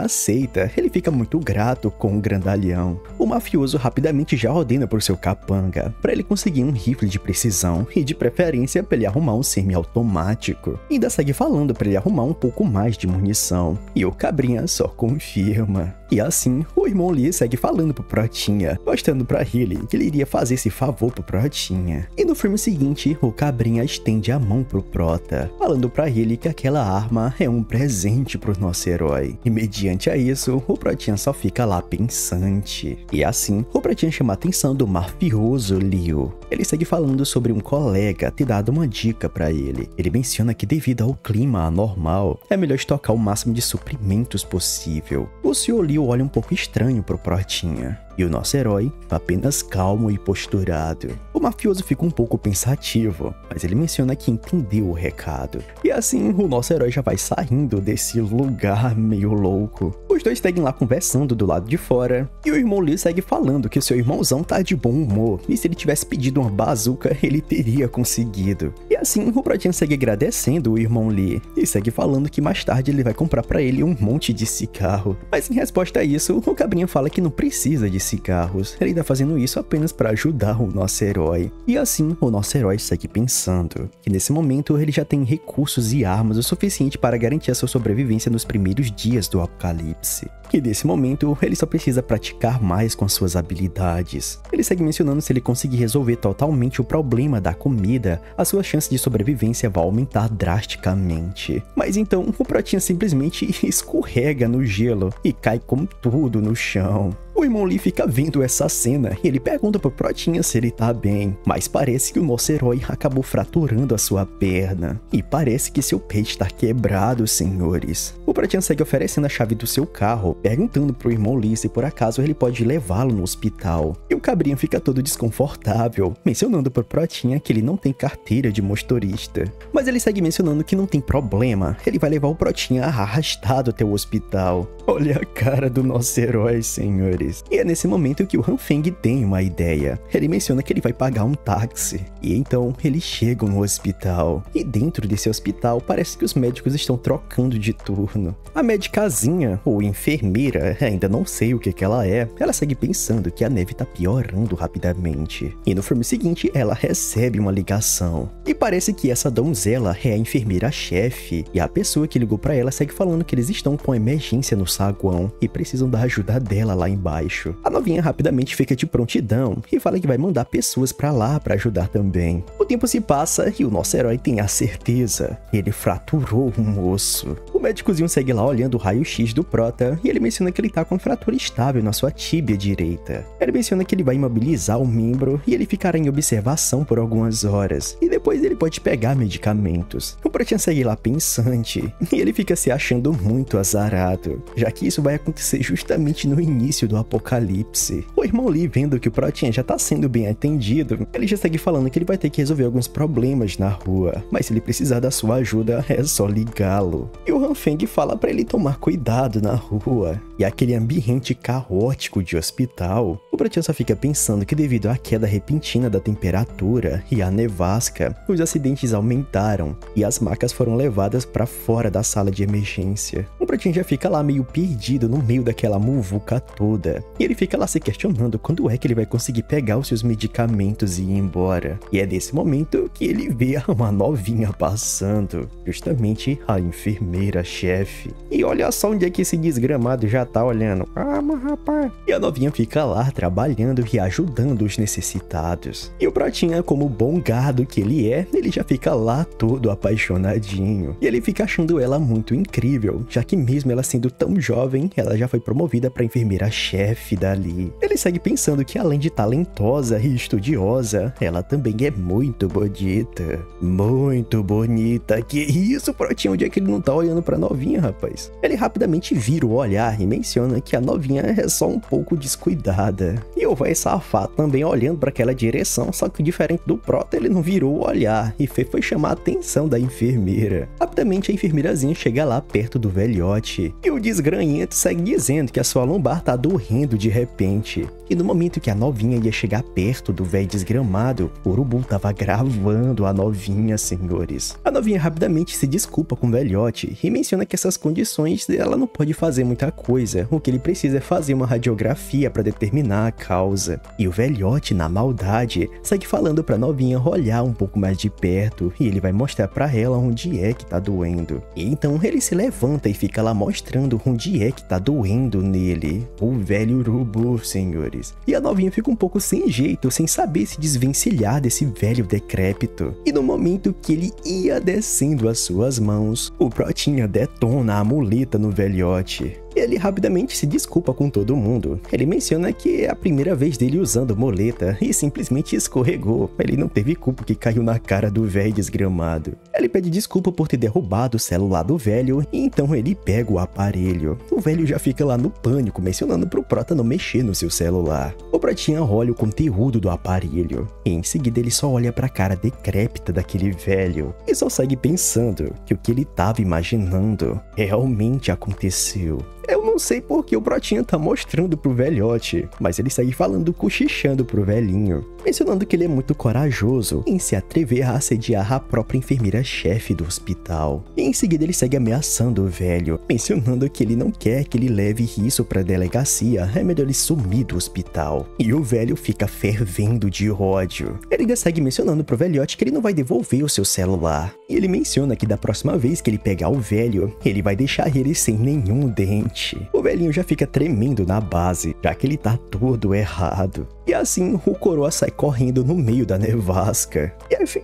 aceita, ele fica muito grato com o grandalhão. O mafioso rapidamente já ordena pro seu capanga pra ele conseguir um rifle de precisão e de preferência pra ele arrumar um semiautomático. E ainda segue falando pra ele arrumar um pouco mais de munição. E o cabrinha só confirma. E assim, o irmão Lee segue falando pro Protinha, mostrando pra ele que ele iria fazer esse favor pro Protinha. E no filme seguinte, o cabrinha estende a mão pro Prota, falando pra ele que aquela arma é um presente pro nosso herói. E mediante a isso, o Protinha só fica lá pensante. E assim, o Protinha chama a atenção do mafioso Liu. Ele segue falando sobre um colega ter dado uma dica pra ele. Ele menciona que devido ao clima anormal, é melhor estocar o máximo de suprimentos possível. O Sr. Liu olha um pouco estranho pro Protinha. E o nosso herói, apenas calmo e posturado. O mafioso fica um pouco pensativo, mas ele menciona que entendeu o recado. E assim, o nosso herói já vai saindo desse lugar meio louco. Os dois seguem lá conversando do lado de fora, e o irmão Lee segue falando que o seu irmãozão tá de bom humor, e se ele tivesse pedido uma bazuca, ele teria conseguido. E assim, o Protinha segue agradecendo o irmão Lee, e segue falando que mais tarde ele vai comprar pra ele um monte de cigarro. Mas em resposta a isso, o cabrinha fala que não precisa de cigarros, ele tá fazendo isso apenas para ajudar o nosso herói. E assim, o nosso herói segue pensando que nesse momento ele já tem recursos e armas o suficiente para garantir a sua sobrevivência nos primeiros dias do apocalipse. E nesse momento, ele só precisa praticar mais com as suas habilidades. Ele segue mencionando se ele conseguir resolver totalmente o problema da comida, a sua chance de sobrevivência vai aumentar drasticamente. Mas então, o Protinha simplesmente escorrega no gelo e cai com tudo no chão. O irmão Lee fica vendo essa cena e ele pergunta pro Protinha se ele tá bem, mas parece que o nosso herói acabou fraturando a sua perna. E parece que seu peito está quebrado, senhores. O Protinha segue oferecendo a chave do seu carro, perguntando pro irmão Lee se por acaso ele pode levá-lo no hospital. E o cabrinho fica todo desconfortável, mencionando pro Protinha que ele não tem carteira de motorista. Mas ele segue mencionando que não tem problema, ele vai levar o Protinha arrastado até o hospital. Olha a cara do nosso herói, senhores. E é nesse momento que o Han Feng tem uma ideia. Ele menciona que ele vai pagar um táxi. E então eles chegam no hospital. E dentro desse hospital parece que os médicos estão trocando de turno. A médicazinha, ou enfermeira, ainda não sei o que ela é, ela segue pensando que a neve tá piorando rapidamente. E no filme seguinte ela recebe uma ligação. E parece que essa donzela é a enfermeira-chefe. E a pessoa que ligou pra ela segue falando que eles estão com emergência no saguão e precisam da ajuda dela lá embaixo. A novinha rapidamente fica de prontidão e fala que vai mandar pessoas pra lá pra ajudar também. O tempo se passa e o nosso herói tem a certeza. Ele fraturou um osso. O médicozinho segue lá olhando o raio-x do Prota e ele menciona que ele tá com fratura estável na sua tíbia direita. Ele menciona que ele vai imobilizar o membro e ele ficará em observação por algumas horas. E depois ele pode pegar medicamentos. O Protinha segue lá pensante e ele fica se achando muito azarado, já que isso vai acontecer justamente no início do apocalipse. O irmão Lee, vendo que o Protinha já tá sendo bem atendido, ele já segue falando que ele vai ter que resolver alguns problemas na rua, mas se ele precisar da sua ajuda, é só ligá-lo. E o Han Feng fala pra ele tomar cuidado na rua. E aquele ambiente caótico de hospital, o Protinha só fica pensando que devido à queda repentina da temperatura e à nevasca, os acidentes aumentaram e as macas foram levadas para fora da sala de emergência. O Protinha já fica lá meio perdido no meio daquela muvuca toda, e ele fica lá se questionando quando é que ele vai conseguir pegar os seus medicamentos e ir embora. E é nesse momento que ele vê uma novinha passando, justamente a enfermeira-chefe. E olha só onde é que esse desgramado já tá olhando. Ah, mas rapaz... E a novinha fica lá trabalhando e ajudando os necessitados. E o Protinha, como bom gado que ele já fica lá todo apaixonadinho. E ele fica achando ela muito incrível, já que mesmo ela sendo tão jovem, ela já foi promovida para enfermeira-chefe dali. Ele segue pensando que além de talentosa e estudiosa, ela também é muito bonita. Muito bonita. Que isso, Protinha? Onde é que ele não tá olhando pra novinha, rapaz? Ele rapidamente vira o olhar e menciona que a novinha é só um pouco descuidada. E o véi safado também olhando pra aquela direção, só que diferente do Prota, ele não virou o olhar e foi chamar a atenção da enfermeira. Rapidamente a enfermeirazinha chega lá perto do velhote e o desgranhento segue dizendo que a sua lombar tá doendo de repente. E no momento que a novinha ia chegar perto do velho desgramado, o urubu tava gravando a novinha, senhores. A novinha rapidamente se desculpa com o velhote e menciona que essas condições ela não pode fazer muita coisa. O que ele precisa é fazer uma radiografia para determinar a causa. E o velhote, na maldade, segue falando pra novinha olhar um pouco mais de perto e ele vai mostrar pra ela onde é que tá doendo. E então ele se levanta e fica lá mostrando onde é que tá doendo nele. O velho urubu, senhores. E a novinha fica um pouco sem jeito, sem saber se desvencilhar desse velho decrépito. E no momento que ele ia descendo as suas mãos, o Protinha detona a muleta no velhote. Ele rapidamente se desculpa com todo mundo. Ele menciona que é a primeira vez dele usando muleta e simplesmente escorregou. Ele não teve culpa que caiu na cara do velho desgramado. Ele pede desculpa por ter derrubado o celular do velho e então ele pega o aparelho. O velho já fica lá no pânico, mencionando pro Prota não mexer no seu celular. O Protinha olha o conteúdo do aparelho e em seguida ele só olha pra cara decrépita daquele velho e só segue pensando que o que ele tava imaginando realmente aconteceu. Eu não sei porque o Protinha tá mostrando pro velhote, mas ele segue falando, cochichando pro velhinho, mencionando que ele é muito corajoso em se atrever a assediar a própria enfermeira-chefe do hospital. E em seguida ele segue ameaçando o velho, mencionando que ele não quer que ele leve isso pra delegacia, é melhor ele sumir do hospital. E o velho fica fervendo de ódio. Ele ainda segue mencionando pro velhote que ele não vai devolver o seu celular. E ele menciona que da próxima vez que ele pegar o velho, ele vai deixar ele sem nenhum dente. O velhinho já fica tremendo na base, já que ele tá todo errado. E assim, o coroa sai correndo no meio da nevasca.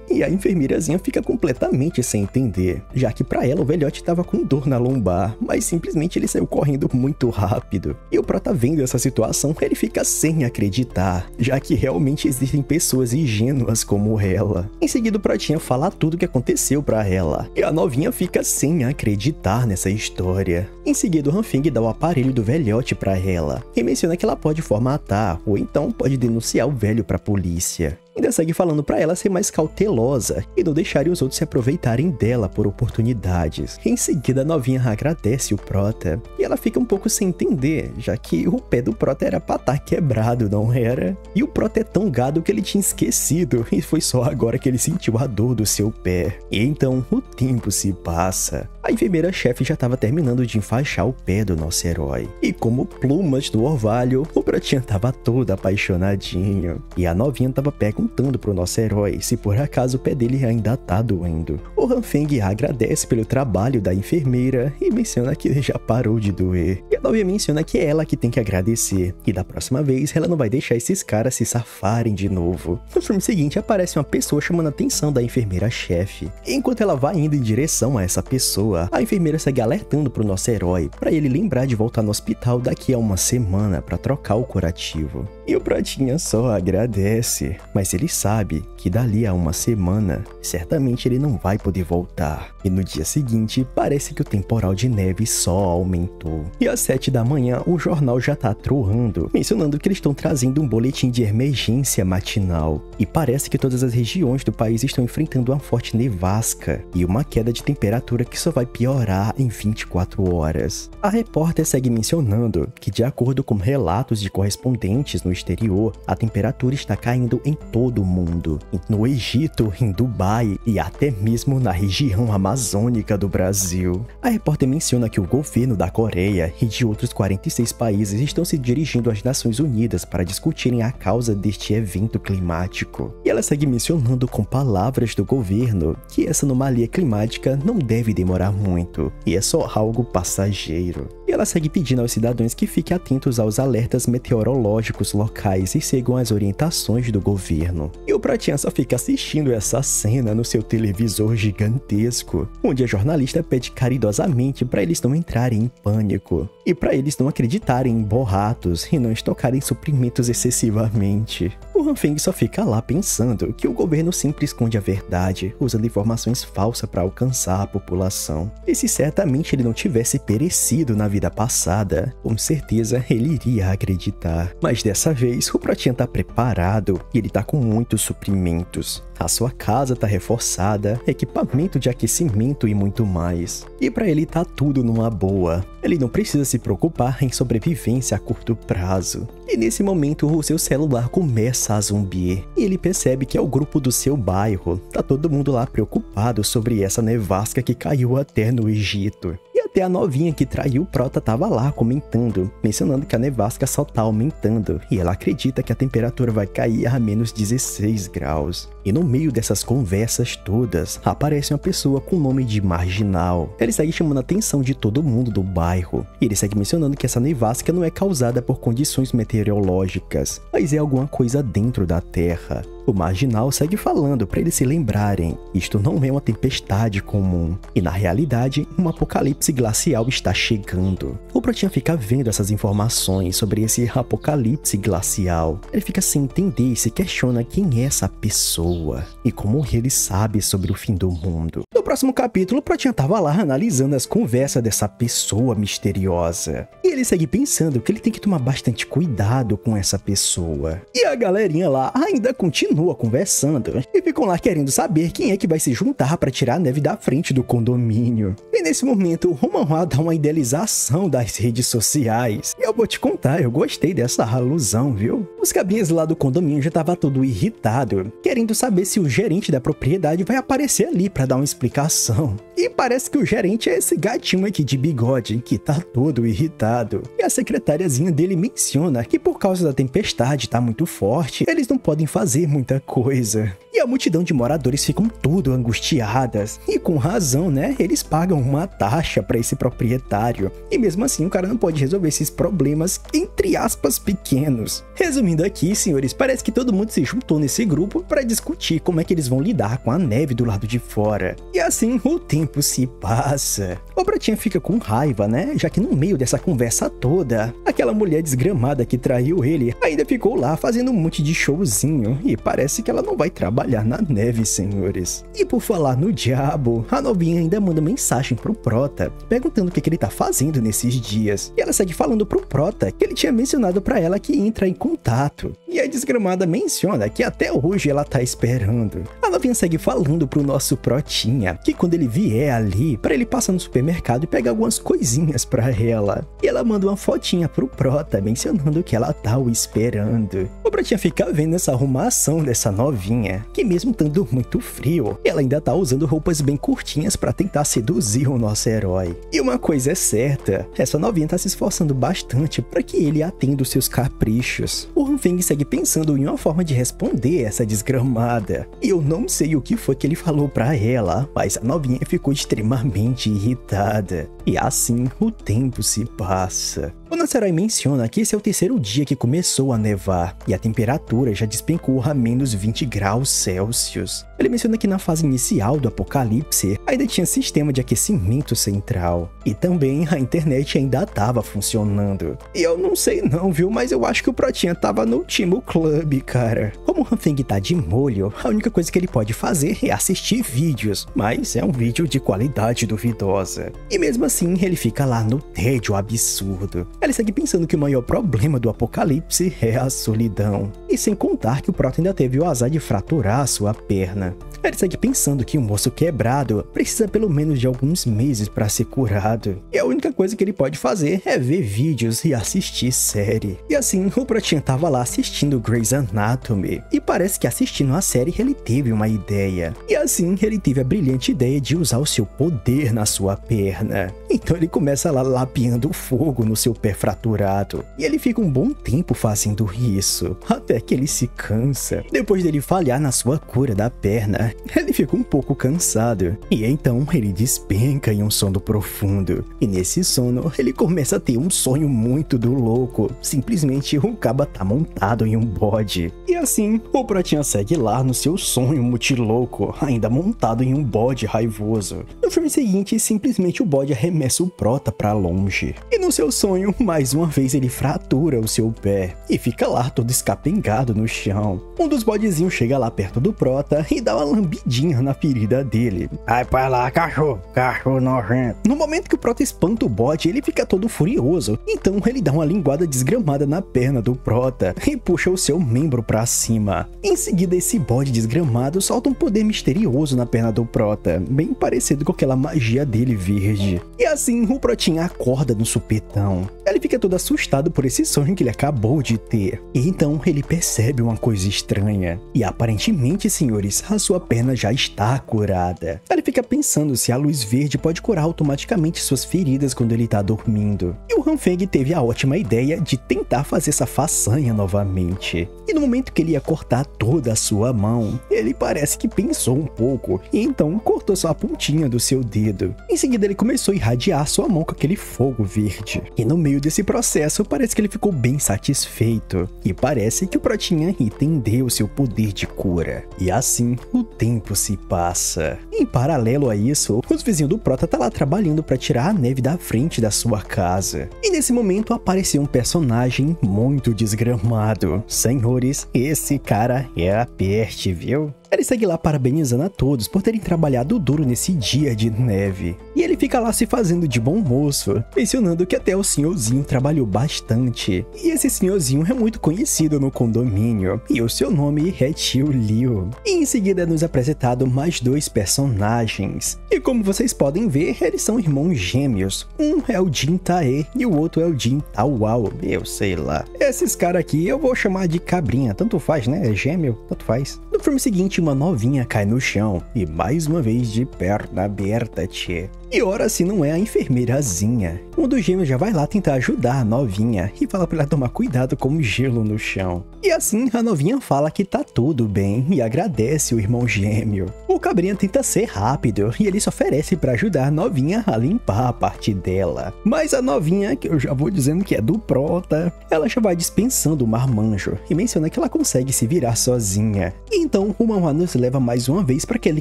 E a enfermeirazinha fica completamente sem entender, já que pra ela o velhote tava com dor na lombar, mas simplesmente ele saiu correndo muito rápido. E o Prota vendo essa situação, ele fica sem acreditar, já que realmente existem pessoas ingênuas como ela. Em seguida o Protinha fala tudo o que aconteceu pra ela, e a novinha fica sem acreditar nessa história. Em seguida o Han Feng dá o aparelho do velhote pra ela, e menciona que ela pode formatar, ou então pode denunciar o velho pra polícia. Ainda segue falando pra ela ser mais cautelosa e não deixarem os outros se aproveitarem dela por oportunidades. Em seguida a novinha agradece o Prota e ela fica um pouco sem entender, já que o pé do Prota era pra estar quebrado, não era? E o Prota é tão gado que ele tinha esquecido e foi só agora que ele sentiu a dor do seu pé. E então o tempo se passa. A enfermeira-chefe já estava terminando de enfaixar o pé do nosso herói. E como plumas do orvalho, o Protinha tava todo apaixonadinho. E a novinha tava perguntando pro nosso herói se por acaso o pé dele ainda tá doendo. O Han Feng agradece pelo trabalho da enfermeira e menciona que ele já parou de doer. E a novinha menciona que é ela que tem que agradecer. E da próxima vez ela não vai deixar esses caras se safarem de novo. No filme seguinte aparece uma pessoa chamando a atenção da enfermeira-chefe. Enquanto ela vai indo em direção a essa pessoa, a enfermeira segue alertando pro nosso herói para ele lembrar de voltar no hospital daqui a uma semana para trocar o curativo. E o Protinha só agradece, mas ele sabe que dali a uma semana, certamente ele não vai poder voltar. E no dia seguinte, parece que o temporal de neve só aumentou. E às 7 da manhã, o jornal já tá troando, mencionando que eles estão trazendo um boletim de emergência matinal. E parece que todas as regiões do país estão enfrentando uma forte nevasca e uma queda de temperatura que só vai piorar em 24 horas. A repórter segue mencionando que, de acordo com relatos de correspondentes no exterior, a temperatura está caindo em todo o mundo. No Egito, em Dubai e até mesmo na região amazônica do Brasil. A repórter menciona que o governo da Coreia e de outros 46 países estão se dirigindo às Nações Unidas para discutirem a causa deste evento climático. E ela segue mencionando com palavras do governo que essa anomalia climática não deve demorar muito e é só algo passageiro. E ela segue pedindo aos cidadãos que fiquem atentos aos alertas meteorológicos locais e sigam as orientações do governo. E o Pratinha só fica assistindo essa cena no seu televisor gigantesco, onde a jornalista pede caridosamente para eles não entrarem em pânico e para eles não acreditarem em boatos e não estocarem suprimentos excessivamente. O Hanfeng só fica lá pensando que o governo sempre esconde a verdade, usando informações falsas para alcançar a população. E se certamente ele não tivesse perecido na vida passada, com certeza ele iria acreditar. Mas dessa vez o Pratinha tá preparado e ele tá com muitos suprimentos. A sua casa tá reforçada, equipamento de aquecimento e muito mais. E para ele tá tudo numa boa. Ele não precisa se preocupar em sobrevivência a curto prazo. E nesse momento o seu celular começa a zumbir. E ele percebe que é o grupo do seu bairro. Tá todo mundo lá preocupado sobre essa nevasca que caiu até no Egito. Até a novinha que traiu o Prota tava lá comentando, mencionando que a nevasca só tá aumentando e ela acredita que a temperatura vai cair a menos 16 graus. E no meio dessas conversas todas, aparece uma pessoa com o nome de Marginal. Ele segue chamando a atenção de todo mundo do bairro. E ele segue mencionando que essa nevasca não é causada por condições meteorológicas, mas é alguma coisa dentro da Terra. O Marginal segue falando para eles se lembrarem, isto não é uma tempestade comum, e na realidade, um apocalipse glacial está chegando. O Pratinha fica vendo essas informações sobre esse apocalipse glacial. Ele fica sem entender e se questiona quem é essa pessoa, e como ele sabe sobre o fim do mundo. No próximo capítulo, o Pratinha tava lá analisando as conversas dessa pessoa misteriosa. E ele segue pensando que ele tem que tomar bastante cuidado com essa pessoa. E a galerinha lá ainda continua conversando e ficam lá querendo saber quem é que vai se juntar para tirar a neve da frente do condomínio. E nesse momento o Romanhua dá uma idealização das redes sociais. E eu vou te contar, eu gostei dessa alusão, viu? Os cabinhas lá do condomínio já tava todo irritado, querendo saber se o gerente da propriedade vai aparecer ali para dar uma explicação. E parece que o gerente é esse gatinho aqui de bigode, que tá todo irritado. E a secretariazinha dele menciona que por causa da tempestade tá muito forte, eles não podem fazer muita coisa. E a multidão de moradores ficam tudo angustiadas. E com razão, né? Eles pagam uma taxa para esse proprietário. E mesmo assim o cara não pode resolver esses problemas, entre aspas, pequenos. Resumindo aqui, senhores, parece que todo mundo se juntou nesse grupo para discutir como é que eles vão lidar com a neve do lado de fora. E assim o tempo se passa. O Pratinha fica com raiva, né? Já que no meio dessa conversa toda, aquela mulher desgramada que traiu ele ainda ficou lá fazendo um monte de showzinho. E parece que ela não vai trabalhar na neve, senhores. E por falar no diabo, a novinha ainda manda mensagem pro Prota, perguntando o que ele tá fazendo nesses dias. E ela segue falando pro Prota que ele tinha mencionado pra ela que ia entrar em contato. E a desgramada menciona que até hoje ela tá esperando. A novinha segue falando pro nosso Protinha que quando ele vier ali, pra ele passar no supermercado e pegar algumas coisinhas pra ela. E ela manda uma fotinha pro Prota, mencionando que ela tá o esperando. O Protinha fica vendo essa arrumação dessa novinha, que mesmo estando muito frio, ela ainda tá usando roupas bem curtinhas pra tentar seduzir o nosso herói. E uma coisa é certa, essa novinha tá se esforçando bastante pra que ele atenda os seus caprichos. O Hanfeng segue pensando em uma forma de responder essa desgramada. E eu não sei o que foi que ele falou pra ela, mas a novinha ficou extremamente irritada. E assim o tempo se passa. O nosso herói menciona que esse é o terceiro dia que começou a nevar, e a temperatura já despencou a menos 20 graus Celsius. Ele menciona que na fase inicial do apocalipse, ainda tinha sistema de aquecimento central, e também a internet ainda estava funcionando. E eu não sei não, viu, mas eu acho que o Protinha tava no Timo Club, cara. Como o Hanfeng tá de molho, a única coisa que ele pode fazer é assistir vídeos, mas é um vídeo de qualidade duvidosa. E mesmo assim, ele fica lá no tédio absurdo. Ele segue pensando que o maior problema do apocalipse é a solidão. E sem contar que o Prota ainda teve o azar de fraturar a sua perna. Ele segue pensando que um osso quebrado precisa pelo menos de alguns meses para ser curado. E a única coisa que ele pode fazer é ver vídeos e assistir série. E assim, o Protinha tava lá assistindo Grey's Anatomy. E parece que assistindo a série ele teve uma ideia. E assim, ele teve a brilhante ideia de usar o seu poder na sua perna. Então ele começa lá lapeando fogo no seu pé fraturado. E ele fica um bom tempo fazendo isso, até que ele se cansa. Depois dele falhar na sua cura da perna, ele fica um pouco cansado. E então ele despenca em um sono profundo. E nesse sono, ele começa a ter um sonho muito do louco. Simplesmente o caba tá montado em um bode. E assim, o Protinha segue lá no seu sonho multilouco, ainda montado em um bode raivoso. No filme seguinte, simplesmente o bode arremessa o Prota pra longe. E no seu sonho, mais uma vez ele fratura o seu pé e fica lá todo escapengado no chão. Um dos bodezinhos chega lá perto do Prota e dá uma lambidinha na ferida dele. Vai pra lá, cachorro nojento. No momento que o Prota espanta o bode, ele fica todo furioso. Então ele dá uma linguada desgramada na perna do Prota e puxa o seu membro pra cima. Em seguida, esse bode desgramado solta um poder misterioso na perna do Prota, bem parecido com aquela magia dele verde. E assim, o Protinha acorda no supetão. Ele fica todo assustado por esse sonho que ele acabou de ter. E então ele percebe uma coisa estranha. E aparentemente, senhores, a sua perna já está curada. Ele fica pensando se a luz verde pode curar automaticamente suas feridas quando ele está dormindo. E o Hanfeng teve a ótima ideia de tentar fazer essa façanha novamente. E no momento que ele ia cortar toda a sua mão, ele parece que pensou um pouco e então cortou só a pontinha do seu dedo. Em seguida ele começou a irradiar sua mão com aquele fogo verde. E no meio desse processo parece que ele ficou bem satisfeito. E parece que o Protinha entendeu seu poder de cura. E assim o tempo se passa. Em paralelo a isso, os vizinhos do Prota tá lá trabalhando para tirar a neve da frente da sua casa. E nesse momento apareceu um personagem muito desgramado. Senhores, esse cara é a peste, viu? Ele segue lá parabenizando a todos por terem trabalhado duro nesse dia de neve. E ele fica lá se fazendo de bom moço, mencionando que até o senhorzinho trabalhou bastante. E esse senhorzinho é muito conhecido no condomínio, e o seu nome é Tio Liu. E em seguida é nos apresentado mais dois personagens. E como vocês podem ver, eles são irmãos gêmeos. Um é o Jin Tae e o outro é o Jin Tawao, eu sei lá. Esses caras aqui eu vou chamar de cabrinha, tanto faz, né? É gêmeo, tanto faz. No filme seguinte, uma novinha cai no chão e mais uma vez de perna aberta, tchê. E ora se não é a enfermeirazinha. Um dos gêmeos já vai lá tentar ajudar a novinha e fala pra ela tomar cuidado com o gelo no chão. E assim a novinha fala que tá tudo bem e agradece o irmão gêmeo. O cabrinha tenta ser rápido e ele se oferece pra ajudar a novinha a limpar a parte dela. Mas a novinha, que eu já vou dizendo que é do Prota, ela já vai dispensando o marmanjo e menciona que ela consegue se virar sozinha. E então o Manhwa nos leva mais uma vez pra aquele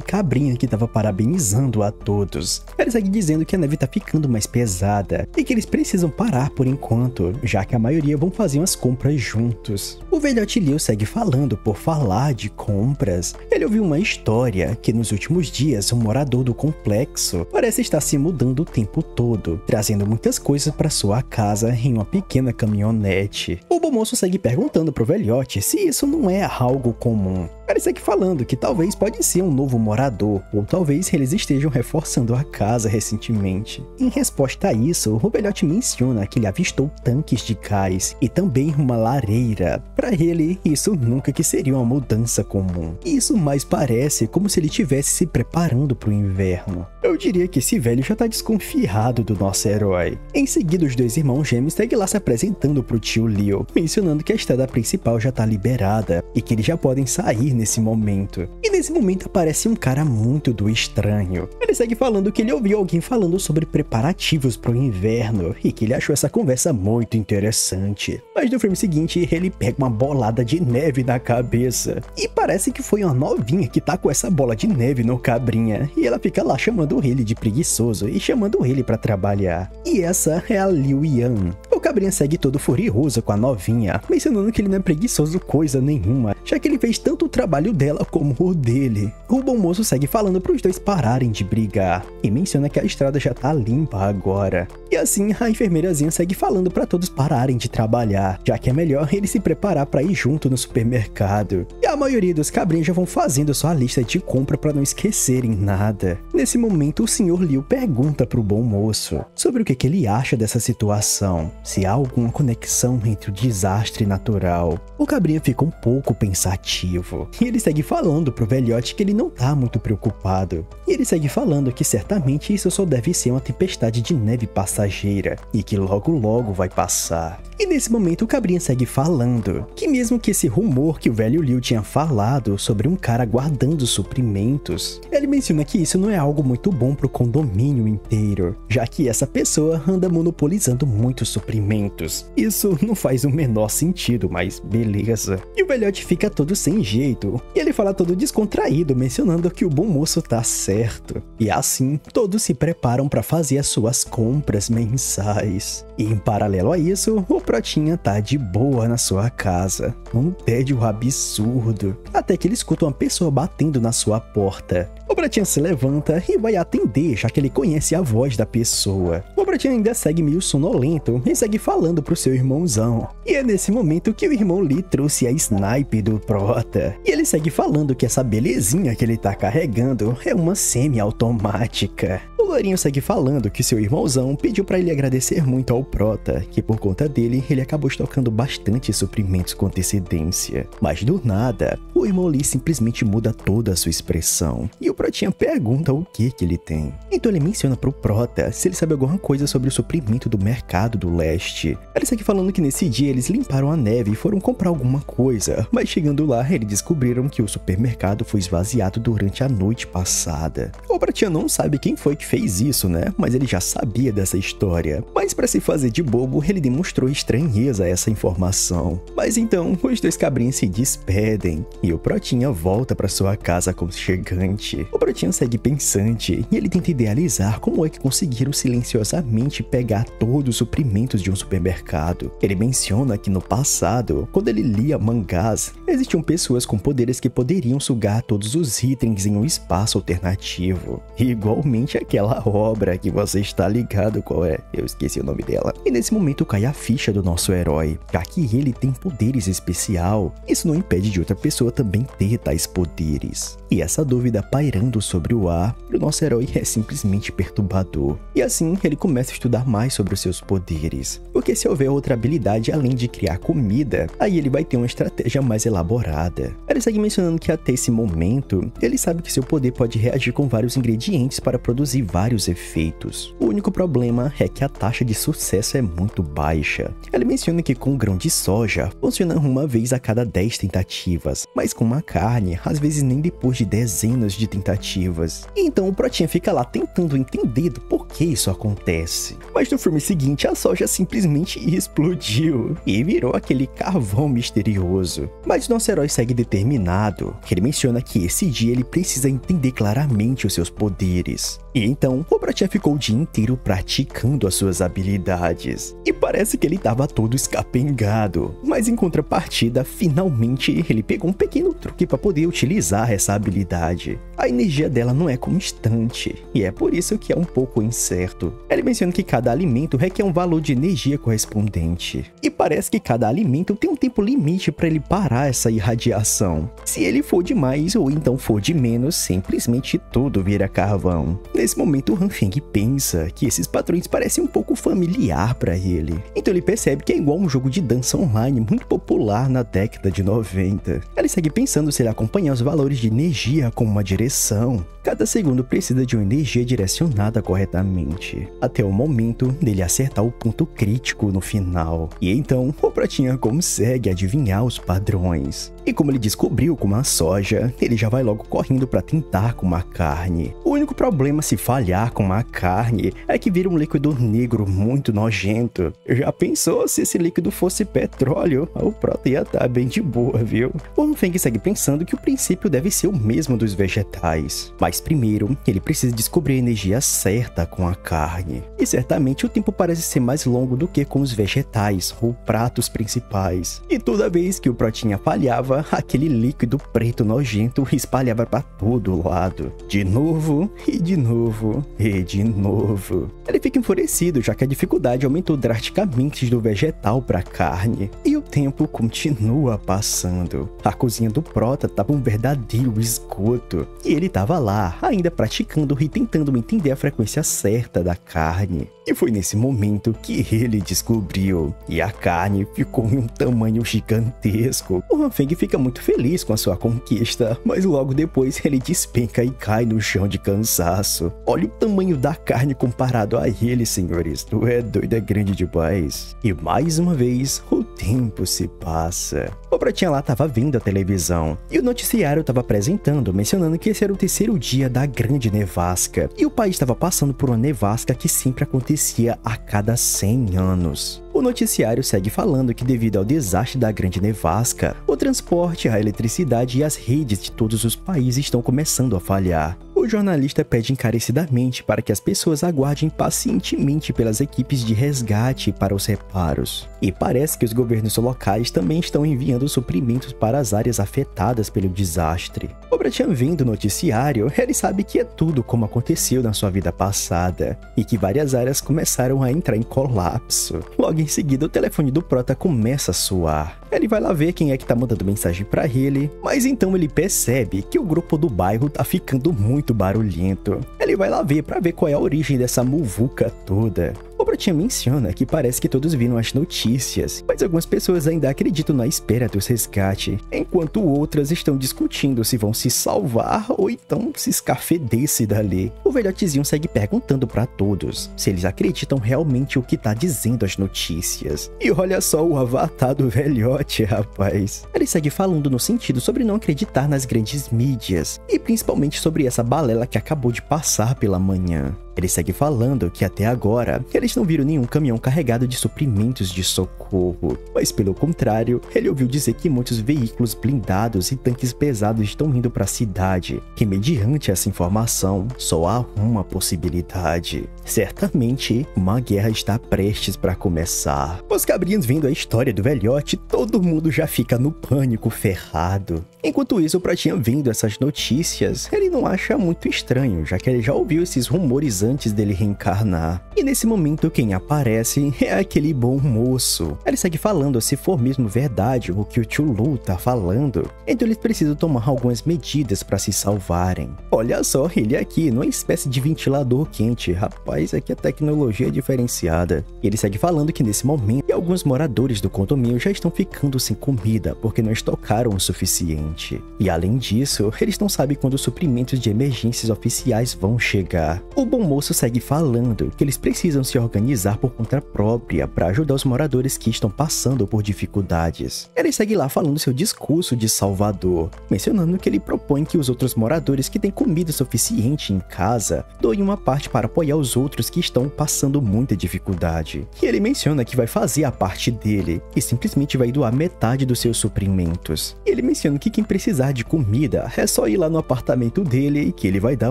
cabrinha que tava parabenizando a todos. Ele segue dizendo que a neve tá ficando mais pesada e que eles precisam parar por enquanto, já que a maioria vão fazer umas compras juntos. O velhote Liu segue falando por falar de compras. Ele ouviu uma história que nos últimos dias um morador do complexo parece estar se mudando o tempo todo, trazendo muitas coisas para sua casa em uma pequena caminhonete. O bom moço segue perguntando pro velhote se isso não é algo comum. Ele segue falando que talvez pode ser um novo morador, ou talvez eles estejam reforçando a casa recentemente. Em resposta a isso, o velhote menciona que ele avistou tanques de gás e também uma lareira. Para ele, isso nunca que seria uma mudança comum. Isso mais parece como se ele estivesse se preparando para o inverno. Eu diria que esse velho já tá desconfiado do nosso herói. Em seguida, os dois irmãos gêmeos seguem lá se apresentando pro tio Liu, mencionando que a estrada principal já tá liberada e que eles já podem sair nesse momento. E nesse momento aparece um cara muito do estranho. Ele segue falando que ele ouviu alguém falando sobre preparativos para o inverno e que ele achou essa conversa muito interessante. Mas no filme seguinte, ele pega uma bolada de neve na cabeça. E parece que foi uma novinha que tá com essa bola de neve no cabrinha. E ela fica lá chamando ele de preguiçoso e chamando ele para trabalhar. E essa é a Liu Yan. O cabrinha segue todo furioso com a novinha, mencionando que ele não é preguiçoso coisa nenhuma, já que ele fez tanto o trabalho dela como o dele. O bom moço segue falando para os dois pararem de brigar, e menciona que a estrada já tá limpa agora. E assim, a enfermeirazinha segue falando para todos pararem de trabalhar, já que é melhor ele se preparar para ir junto no supermercado. E a maioria dos cabrinhos já vão fazendo sua lista de compra para não esquecerem nada. Nesse momento, o Sr. Liu pergunta pro bom moço sobre o que ele acha dessa situação, se há alguma conexão entre o desastre natural. O cabrinha fica um pouco pensativo, e ele segue falando pro velhote que ele não tá muito preocupado. E ele segue falando que certamente isso só deve ser uma tempestade de neve passageira, e que logo logo vai passar. E nesse momento o cabrinha segue falando que mesmo que esse rumor que o velho Liu tinha falado sobre um cara guardando suprimentos, ele menciona que isso não é algo muito bom pro condomínio inteiro, já que essa pessoa anda monopolizando muitos suprimentos. Isso não faz o menor sentido, mas beleza. E o velhote fica todo sem jeito, e ele fala todo descontraído, mencionando que o bom moço tá certo. E assim, todos se preparam para fazer as suas compras mensais. E em paralelo a isso, o Protinha tá de boa na sua casa, num tédio absurdo, até que ele escuta uma pessoa batendo na sua porta. O Protinha se levanta e vai atender, já que ele conhece a voz da pessoa. O Protinha ainda segue meio sonolento e segue falando pro seu irmãozão. E é nesse momento que o irmão Lee trouxe a snipe do Prota. E ele segue falando que essa belezinha que ele tá carregando é uma semi-automática. O Lourinho segue falando que seu irmãozão pediu pra ele agradecer muito ao Prota, que por conta dele, ele acabou estocando bastante suprimentos com antecedência. Mas do nada, o irmão Lee simplesmente muda toda a sua expressão. E o Protinha pergunta o que ele tem. Então ele menciona pro Prota se ele sabe alguma coisa sobre o suprimento do mercado do leste. Ele segue falando que nesse dia eles limparam a neve e foram comprar alguma coisa, mas chegando lá, eles descobriram que o supermercado foi esvaziado durante a noite passada. O Protinha não sabe quem foi que fez isso, né? Mas ele já sabia dessa história. Mas para se fazer de bobo, ele demonstrou estranheza a essa informação. Mas então, os dois cabrinhos se despedem e o Protinha volta para sua casa aconchegante. O Protinha segue pensante e ele tenta idealizar como é que conseguiram silenciosamente pegar todos os suprimentos de um supermercado. Ele menciona que no passado, quando ele lia mangás, existiam pessoas com poderes que poderiam sugar todos os itens em um espaço alternativo. E igualmente aquela obra que você está ligado qual é, eu esqueci o nome dela. E nesse momento cai a ficha do nosso herói, já que ele tem poderes especial. Isso não impede de outra pessoa também ter tais poderes. E essa dúvida pairando sobre o ar, o nosso herói é simplesmente perturbador. E assim, ele começa a estudar mais sobre os seus poderes. Porque se houver outra habilidade além de criar comida, aí ele vai ter uma estratégia mais elaborada. Ele segue mencionando que até esse momento, ele sabe que seu poder pode reagir com vários ingredientes para produzir vários efeitos. O único problema é que a taxa de sucesso é muito baixa. Ele menciona que com grão de soja, funciona uma vez a cada 10 tentativas, mas com uma carne, às vezes nem depois de dezenas de tentativas. E então o Protinha fica lá tentando entender do porquê isso acontece. Mas no filme seguinte, a soja simplesmente explodiu e virou aquele carvão misterioso. Mas nosso herói segue determinado. Ele menciona que esse dia ele precisa entender claramente os seus poderes. E então, o Protinha ficou o dia inteiro praticando as suas habilidades. E parece que ele estava todo escapengado. Mas em contrapartida, finalmente ele pegou um pequeno truque para poder utilizar essa habilidade. A energia dela não é constante, e é por isso que é um pouco incerto. Ele menciona que cada alimento requer um valor de energia correspondente. E parece que cada alimento tem um tempo limite para ele parar essa irradiação. Se ele for de mais ou então for de menos, simplesmente tudo vira carvão. Nesse momento, momento, Han Feng pensa que esses padrões parecem um pouco familiar para ele. Então ele percebe que é igual um jogo de dança online muito popular na década de 90. Ele segue pensando se ele acompanhar os valores de energia com uma direção. Cada segundo precisa de uma energia direcionada corretamente, até o momento dele acertar o ponto crítico no final. E então, o Pratinha consegue adivinhar os padrões. E como ele descobriu com a soja, ele já vai logo correndo para tentar com a carne. O único problema se falhar com a carne é que vira um líquido negro muito nojento. Já pensou se esse líquido fosse petróleo? O Prota ia estar bem de boa, viu? O Han Feng segue pensando que o princípio deve ser o mesmo dos vegetais. Mas primeiro, ele precisa descobrir a energia certa com a carne. E certamente o tempo parece ser mais longo do que com os vegetais ou pratos principais. E toda vez que o Protinha falhava, aquele líquido preto nojento espalhava para todo lado. De novo, e de novo, e de novo. Ele fica enfurecido, já que a dificuldade aumentou drasticamente do vegetal para a carne. E o tempo continua passando. A cozinha do Prota estava um verdadeiro esgoto. E ele estava lá, ainda praticando e tentando entender a frequência certa da carne. E foi nesse momento que ele descobriu. E a carne ficou em um tamanho gigantesco. O Han Feng fica muito feliz com a sua conquista, mas logo depois ele despenca e cai no chão de cansaço. Olha o tamanho da carne comparado a ele, senhores. Tu é doido, é grande demais. E mais uma vez, o tempo se passa. O Pratinha lá estava vendo a televisão e o noticiário estava apresentando, mencionando que esse era o terceiro dia da grande nevasca. E o país estava passando por uma nevasca que sempre acontecia a cada 100 anos. O noticiário segue falando que devido ao desastre da grande nevasca, o transporte, a eletricidade e as redes de todos os países estão começando a falhar. O jornalista pede encarecidamente para que as pessoas aguardem pacientemente pelas equipes de resgate para os reparos. E parece que os governos locais também estão enviando suprimentos para as áreas afetadas pelo desastre. O Pratinha vendo o noticiário, ele sabe que é tudo como aconteceu na sua vida passada, e que várias áreas começaram a entrar em colapso. Logo em seguida, o telefone do Prota começa a soar. Ele vai lá ver quem é que tá mandando mensagem pra ele, mas então ele percebe que o grupo do bairro tá ficando muito barulhento. Ele vai lá ver pra ver qual é a origem dessa muvuca toda. O Pratinha menciona que parece que todos viram as notícias, mas algumas pessoas ainda acreditam na espera do resgate, enquanto outras estão discutindo se vão se salvar ou então se escafeder-se dali. O velhotezinho segue perguntando pra todos se eles acreditam realmente o que tá dizendo as notícias. E olha só o avatar do velhote, rapaz. Ele segue falando no sentido sobre não acreditar nas grandes mídias, e principalmente sobre essa balela que acabou de passar pela manhã. Ele segue falando que até agora eles não viram nenhum caminhão carregado de suprimentos de socorro, mas pelo contrário, ele ouviu dizer que muitos veículos blindados e tanques pesados estão indo para a cidade, que mediante essa informação só há uma possibilidade. Certamente, uma guerra está prestes para começar. Os cabrinhos vendo a história do velhote, todo mundo já fica no pânico ferrado. Enquanto isso, o Pratinha vendo essas notícias, ele não acha muito estranho, já que ele já ouviu esses rumores antes dele reencarnar. E nesse momento, quem aparece é aquele bom moço. Ele segue falando se for mesmo verdade o que o tio Lu tá falando, então eles precisam tomar algumas medidas para se salvarem. Olha só, ele aqui, numa espécie de ventilador quente. Rapaz, aqui a tecnologia é diferenciada. E ele segue falando que nesse momento, alguns moradores do condomínio já estão ficando sem comida, porque não estocaram o suficiente. E além disso, eles não sabem quando os suprimentos de emergências oficiais vão chegar. O bom moço segue falando que eles precisam se organizar por conta própria para ajudar os moradores que estão passando por dificuldades. Ele segue lá falando seu discurso de Salvador, mencionando que ele propõe que os outros moradores que têm comida suficiente em casa doem uma parte para apoiar os outros que estão passando muita dificuldade. E ele menciona que vai fazer a parte dele e simplesmente vai doar metade dos seus suprimentos. E ele menciona que quem precisar de comida é só ir lá no apartamento dele e que ele vai dar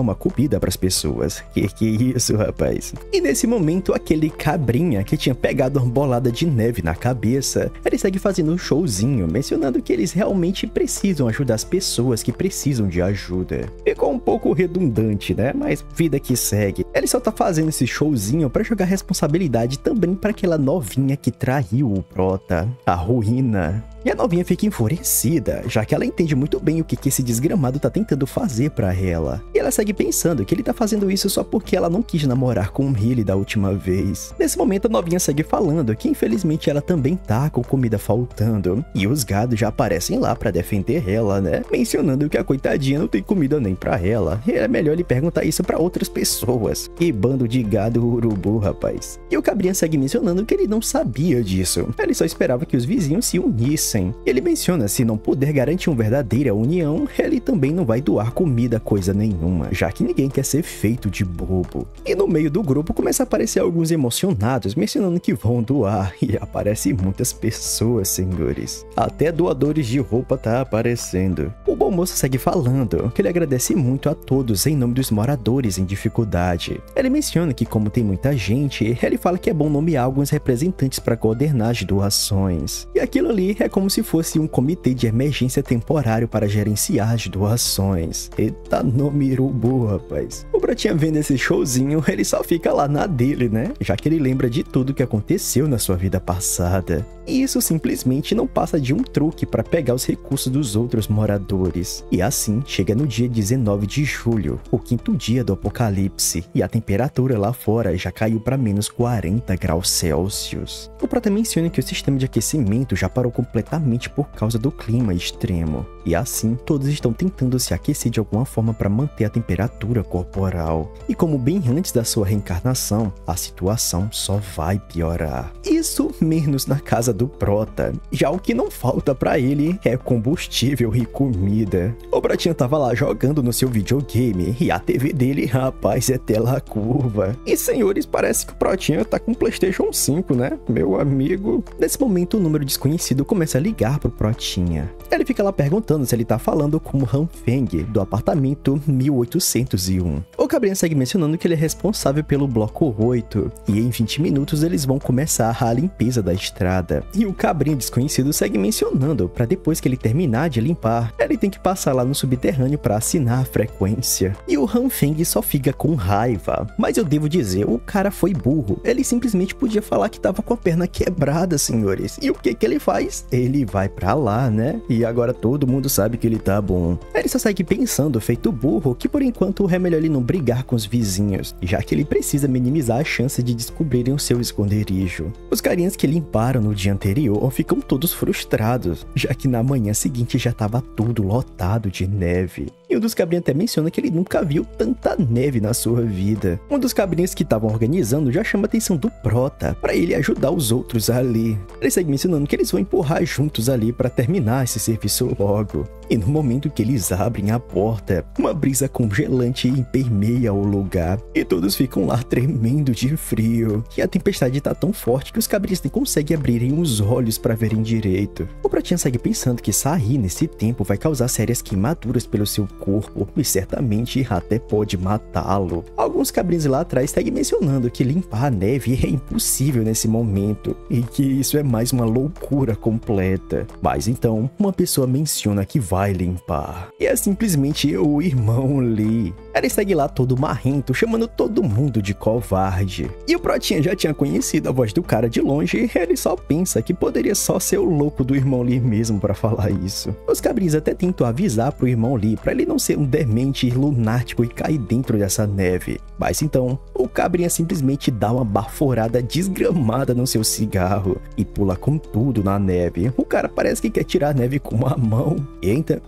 uma comida para as pessoas. Que isso, rapaz? E nesse momento, aquele cabrinha que tinha pegado uma bolada de neve na cabeça, ele segue fazendo um showzinho, mencionando que eles realmente precisam ajudar as pessoas que precisam de ajuda. Ficou um pouco redundante, né? Mas vida que segue. Ele só tá fazendo esse showzinho para jogar responsabilidade também para aquela novinha que traiu o Prota, a Ruína. E a novinha fica enfurecida, já que ela entende muito bem o que esse desgramado tá tentando fazer pra ela. E ela segue pensando que ele tá fazendo isso só porque ela não quis namorar com o Riley da última vez. Nesse momento a novinha segue falando que infelizmente ela também tá com comida faltando, e os gados já aparecem lá pra defender ela, né? Mencionando que a coitadinha não tem comida nem pra ela, e é melhor ele perguntar isso pra outras pessoas. Que bando de gado urubu, rapaz. E o cabrinha segue mencionando que ele não sabia disso, ele só esperava que os vizinhos se unissem. Ele menciona se não puder garantir uma verdadeira união, ele também não vai doar comida coisa nenhuma, já que ninguém quer ser feito de bobo. E no meio do grupo começa a aparecer alguns emocionados mencionando que vão doar, e aparecem muitas pessoas, senhores. Até doadores de roupa tá aparecendo. O bom moço segue falando que ele agradece muito a todos em nome dos moradores em dificuldade. Ele menciona que como tem muita gente, ele fala que é bom nomear alguns representantes para coordenar as doações. E aquilo ali é como se fosse um comitê de emergência temporário para gerenciar as doações. Eita nome urubu, rapaz. O Brotinha vendo esse showzinho, ele só fica lá na dele, né? Já que ele lembra de tudo que aconteceu na sua vida passada. E isso simplesmente não passa de um truque para pegar os recursos dos outros moradores. E assim, chega no dia 19 de julho, o quinto dia do apocalipse, e a temperatura lá fora já caiu para menos 40 graus Celsius. O Prota menciona que o sistema de aquecimento já parou completamente por causa do clima extremo. E assim, todos estão tentando se aquecer de alguma forma para manter a temperatura corporal. E como bem antes da sua reencarnação, a situação só vai piorar. Isso menos na casa do Prota. Já o que não falta para ele é combustível e comida. O Brotinha tava lá jogando no seu videogame e a TV dele, rapaz, é tela curva. E senhores, parece que o Brotinha tá com PlayStation 5, né? Meu amigo. Nesse momento, o número desconhecido começa a ligar pro Brotinha. Ele fica lá perguntando se ele tá falando com o Han Feng, do apartamento 1801. O cabrinha segue mencionando que ele é responsável pelo bloco 8, e em 20 minutos eles vão começar a limpeza da estrada. E o cabrinho desconhecido segue mencionando para depois que ele terminar de limpar, ele tem que passar lá no subterrâneo para assinar a frequência. E o Han Feng só fica com raiva. Mas eu devo dizer, o cara foi burro. Ele simplesmente podia falar que tava com a perna quebrada, senhores. E o que que ele faz? Ele vai pra lá, né? E agora todo mundo sabe que ele tá bom. Ele só segue pensando, feito burro, que por enquanto é melhor ele não brigar com os vizinhos, já que ele precisa minimizar a chance de descobrirem o seu esconderijo. Os carinhas que limparam no dia anterior ficam todos frustrados, já que na manhã seguinte já tava tudo lotado de neve. E um dos cabrinhos até menciona que ele nunca viu tanta neve na sua vida. Um dos cabrinhos que estavam organizando já chama a atenção do Prota, para ele ajudar os outros ali. Ele segue mencionando que eles vão empurrar juntos ali para terminar esse serviço logo. E no momento que eles abrem a porta, uma brisa congelante permeia o lugar, e todos ficam lá tremendo de frio. E a tempestade tá tão forte que os cabrinhos nem conseguem abrirem os olhos para verem direito. O Protinha segue pensando que sair nesse tempo vai causar sérias queimaduras pelo seu corpo, e certamente até pode matá-lo. Alguns cabrinhos lá atrás seguem mencionando que limpar a neve é impossível nesse momento, e que isso é mais uma loucura completa. Mas então, uma pessoa menciona que vai limpar, e é simplesmente o irmão Lee. Ele segue lá todo marrento, chamando todo mundo de covarde. E o Protinha já tinha conhecido a voz do cara de longe, e ele só pensa que poderia só ser o louco do irmão Lee mesmo para falar isso. Os cabrinhos até tentam avisar pro irmão Lee para ele não ser um demente lunático e cair dentro dessa neve. Mas então, o cabrinha simplesmente dá uma baforada desgramada no seu cigarro e pula com tudo na neve. O cara parece que quer tirar a neve com uma mão.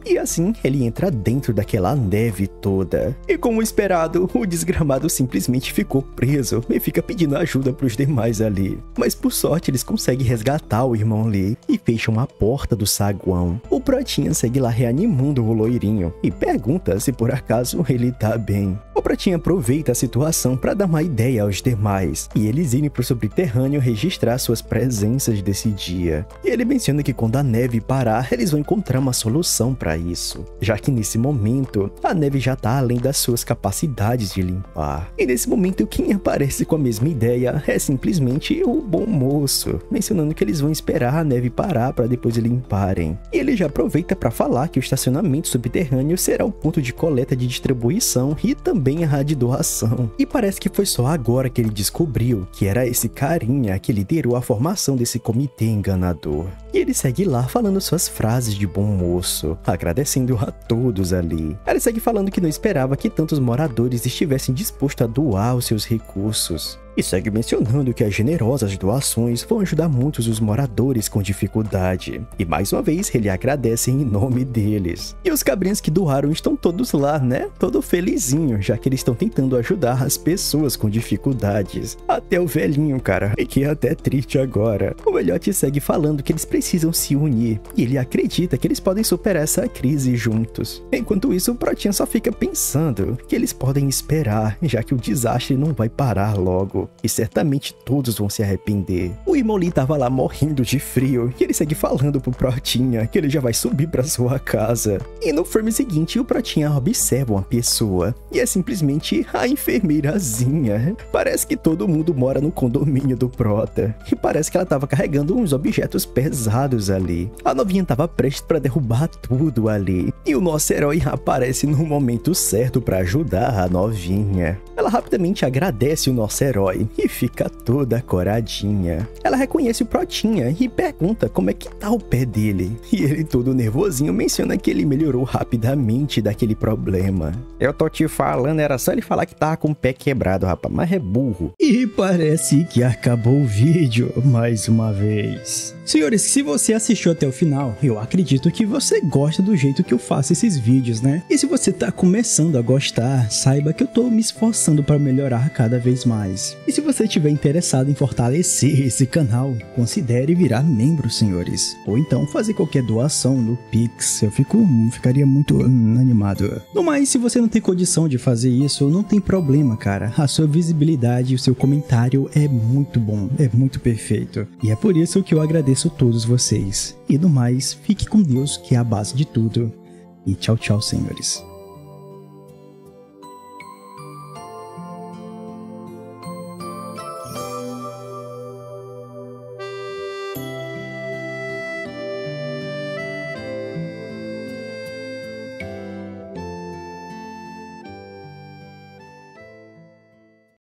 E assim, ele entra dentro daquela neve toda. E como esperado, o desgramado simplesmente ficou preso e fica pedindo ajuda pros demais ali. Mas por sorte, eles conseguem resgatar o irmão Lee e fecham a porta do saguão. O Protinha segue lá reanimando o loirinho e pergunta se por acaso ele tá bem. O Protinha aproveita a situação para dar uma ideia aos demais, e eles irem pro subterrâneo registrar suas presenças desse dia. E ele menciona que quando a neve parar, eles vão encontrar uma solução para isso, já que nesse momento, a neve já tá além das suas capacidades de limpar. E nesse momento, quem aparece com a mesma ideia é simplesmente o bom moço, mencionando que eles vão esperar a neve parar para depois limparem. E ele já aproveita para falar que o estacionamento subterrâneo será será o ponto de coleta de distribuição e também a de doação. E parece que foi só agora que ele descobriu que era esse carinha que liderou a formação desse comitê enganador. E ele segue lá falando suas frases de bom moço, agradecendo a todos ali. Ele segue falando que não esperava que tantos moradores estivessem dispostos a doar os seus recursos. E segue mencionando que as generosas doações vão ajudar muitos os moradores com dificuldade. E mais uma vez ele agradece em nome deles. E os cabrinhos que doaram estão todos lá, né? Todo felizinho, já que eles estão tentando ajudar as pessoas com dificuldades. Até o velhinho, cara. E que é até triste agora. O velhote segue falando que eles precisam se unir. E ele acredita que eles podem superar essa crise juntos. Enquanto isso, o Protinha só fica pensando que eles podem esperar, já que o desastre não vai parar logo. E certamente todos vão se arrepender. O Imoli tava lá morrendo de frio e ele segue falando pro Protinha que ele já vai subir pra sua casa. E no frame seguinte, o Protinha observa uma pessoa e é simplesmente a enfermeirazinha. Parece que todo mundo mora no condomínio do Prota e parece que ela tava carregando uns objetos pesados ali. A novinha tava prestes pra derrubar tudo ali e o nosso herói aparece no momento certo pra ajudar a novinha. Ela rapidamente agradece o nosso herói e fica toda coradinha. Ela reconhece o Protinha e pergunta como é que tá o pé dele. E ele todo nervosinho menciona que ele melhorou rapidamente daquele problema. Eu tô te falando, era só ele falar que tava com o pé quebrado, rapaz, mas é burro. E parece que acabou o vídeo mais uma vez. Senhores, se você assistiu até o final, eu acredito que você gosta do jeito que eu faço esses vídeos, né? E se você tá começando a gostar, saiba que eu tô me esforçando para melhorar cada vez mais. E se você estiver interessado em fortalecer esse canal, considere virar membro, senhores. Ou então fazer qualquer doação no Pix, eu ficaria muito animado. No mais, se você não tem condição de fazer isso, não tem problema, cara. A sua visibilidade e o seu comentário é muito bom, é muito perfeito. E é por isso que eu agradeço a todos vocês. E no mais, fique com Deus, que é a base de tudo. E tchau, tchau, senhores.